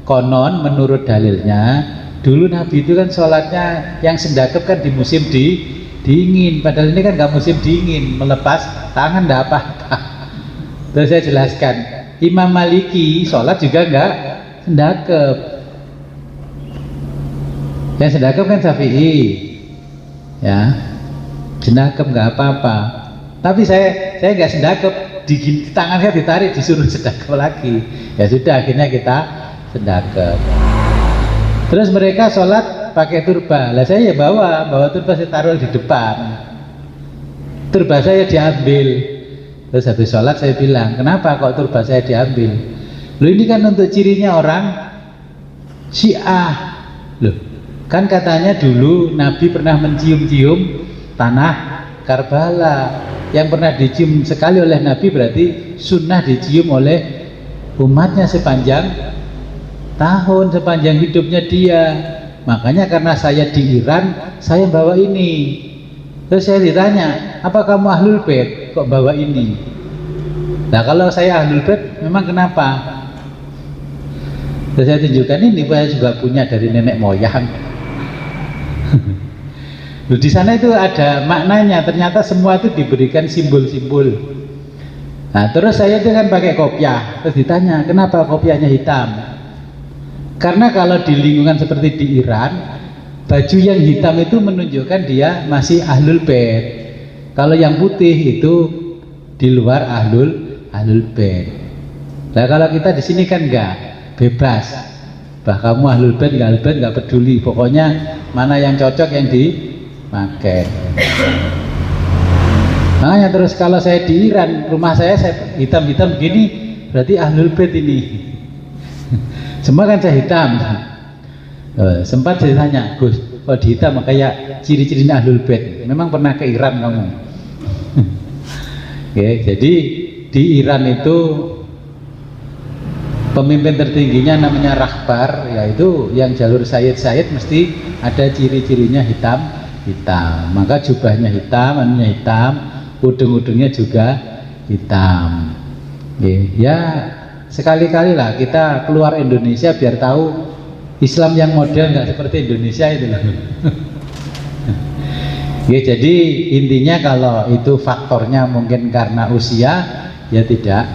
konon menurut dalilnya, dulu Nabi itu kan sholatnya yang sendakep kan di musim dingin, padahal ini kan nggak musim dingin, melepas tangan nggak apa-apa. Terus saya jelaskan, Imam Maliki sholat juga nggak sendakep, yang sendakep kan Syafi'i, ya sendakep nggak apa-apa. Tapi saya nggak sendakep, di tangan saya ditarik disuruh sendakep lagi. Ya sudah, akhirnya kita sendakep. Terus mereka sholat pakai turba, lah saya ya bawa turba, saya taruh di depan. Turba saya diambil. Terus habis sholat saya bilang, kenapa kok turba saya diambil? Loh, ini kan untuk cirinya orang Syiah. Loh, kan katanya dulu Nabi pernah mencium-cium tanah Karbala. Yang pernah dicium sekali oleh Nabi berarti sunnah dicium oleh umatnya sepanjang tahun, sepanjang hidupnya dia. Makanya karena saya di Iran, saya bawa ini. Terus saya ditanya, apa kamu Ahlul Bait kok bawa ini? Nah, kalau saya Ahlul Bait memang kenapa? Terus saya tunjukkan, ini saya juga punya dari nenek moyang. Loh, di sana itu ada maknanya, ternyata semua itu diberikan simbol-simbol. Nah, terus saya itu kan pakai kopiah, terus ditanya, kenapa kopiahnya hitam? Karena kalau di lingkungan seperti di Iran, baju yang hitam itu menunjukkan dia masih Ahlul Bait. Kalau yang putih itu di luar Ahlul Bait. Nah, kalau kita di sini kan enggak, bebas. Bah, kamu Ahlul Bait enggak peduli, pokoknya mana yang cocok yang dipakai. Makanya terus kalau saya di Iran, rumah saya hitam-hitam begini, berarti Ahlul Bait ini. Semua kan saya hitam. Sempat saya tanya, Gus, kok dihitam kayak ciri-cirinya Ahlul Bait? Memang pernah ke Iran kamu? Oke, jadi di Iran itu pemimpin tertingginya namanya rahbar, yaitu yang jalur Sayyid mesti ada ciri-cirinya hitam. Maka jubahnya hitam, anunya hitam, udung-udungnya juga hitam. Ya, sekali-kali lah kita keluar Indonesia biar tahu Islam yang modern nggak seperti Indonesia itu. Ya, jadi intinya kalau itu faktornya mungkin karena usia, ya tidak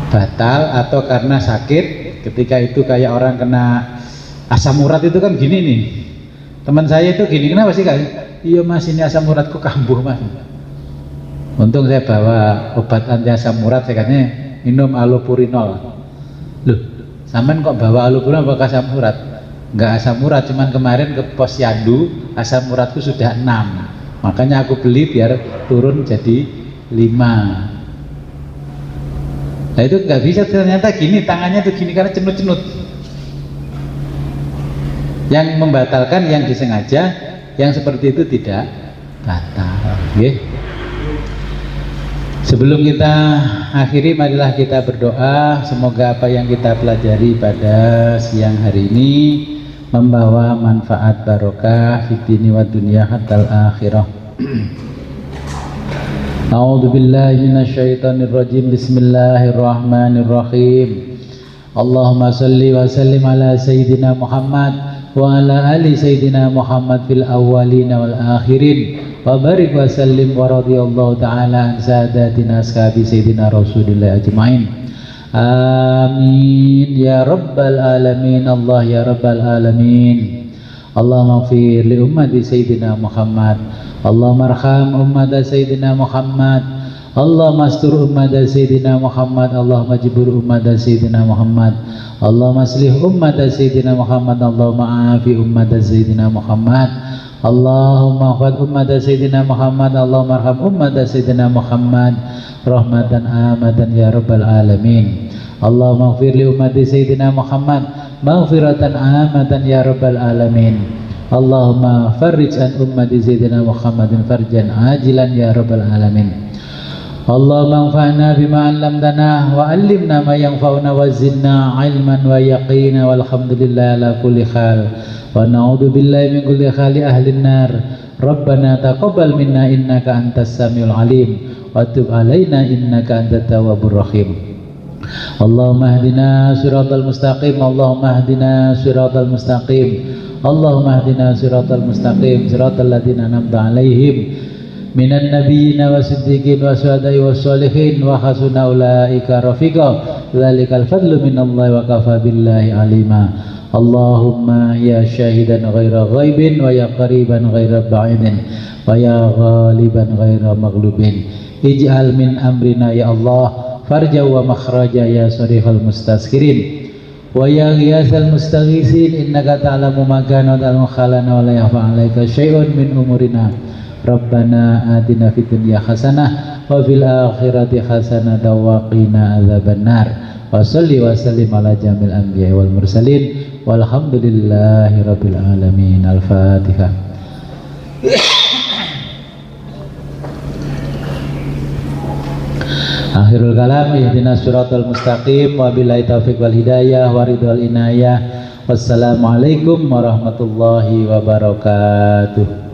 batal, atau karena sakit. Ketika itu kayak orang kena asam urat itu kan gini nih. Teman saya itu gini, kenapa sih Kak? Iya Mas, ini asam uratku kambuh Mas. Untung saya bawa obat anti asam urat, saya katanya minum allopurinol. Loh, sampean kok bawa allopurinol pakai asam urat? Enggak asam urat, cuman kemarin ke posyandu asam uratku sudah 6. Makanya aku beli biar turun jadi 5. Nah itu nggak bisa, ternyata gini, tangannya tuh gini karena cenut-cenut. Yang membatalkan yang disengaja, yang seperti itu tidak batal. Okay. Sebelum kita akhiri, marilah kita berdoa. Semoga apa yang kita pelajari pada siang hari ini membawa manfaat barokah fid dini wad dunya hatta akhirah. A'udzu billahi minasyaitonir rajim. Bismillahirrahmanirrahim. Allahumma shalli wa sallim ala sayyidina Muhammad wa ala ali sayyidina Muhammad fil awwalin wal akhirin wa barik wa sallim wa radhiyallahu ta'ala an sadatina ashabi sayyidina Rasulillah ajmain. Amin ya rabbal alamin. Allah ya rabbal alamin. Allahumma ighfir li ummati sayyidina Muhammad, Allahumma arham ummata sayyidina Muhammad, Allahumma astur ummata sayyidina Muhammad, Allahumma jibur ummata sayyidina Muhammad, Allahumma aslih ummata sayyidina Muhammad, Allahumma afi ummata sayyidina Muhammad, Allahumma khfad ummata sayyidina Muhammad, Allahumma arham ummata sayyidina Muhammad rahmatan amatan ya rabbal alamin. Allahumma ighfir li ummati sayyidina Muhammad maghfiratan amatan ya rabbal alamin. Allahumma farrij an ummati sayyidina Muhammadin farjan ajilan ya rabbal alamin. Allahumma anfa'na bima 'allamtana wa 'allimna ma yanfa'una wa zidna 'ilman wa yaqina walhamdulillahi ala kulli hal wa na'udzu billahi min kulli hali ahli an-nar. Rabbana taqabbal minna innaka antas samiul alim wa tub 'alaina innaka antat tawwabur rahim. Allahumma hdina siratal mustaqim, Allahumma hdina siratal mustaqim, Allahumma hdina siratal mustaqim, siratal ladzina an'amta 'alaihim minan nabiyyin wa siddiqin wa syuhada'i was sholihin wa hasuna ulaika rafiqa. Dzalikal fadlu minallahi wa kafa billahi alima. Allahumma ya syahidan ghaira ghaibin wa ya qariban ghaira ba'idin wa ya ghaliban ghaira maghlubin. Ij'al min amrina ya Allah farja wa makhraja ya sarihal mustaskirin wa ya ghiyasal mustaghisin innaka ta'lamu ma kana wa ta'lamu khalana wa la yakhfa 'alaika syai'un min umurina. Rabbana atina fid dunya hasanah wa fil akhirati hasanah wa qina adzabannar. Wa shalli wa sallim ala jamil anbiya'i wal mursalin walhamdulillahi rabbil alamin. Al-Fatihah. Akhirul kalam, ihdinas siratal mustaqim wa billahi taufiq wal hidayah wa ridwal inayah. Wassalamualaikum warahmatullahi wabarakatuh.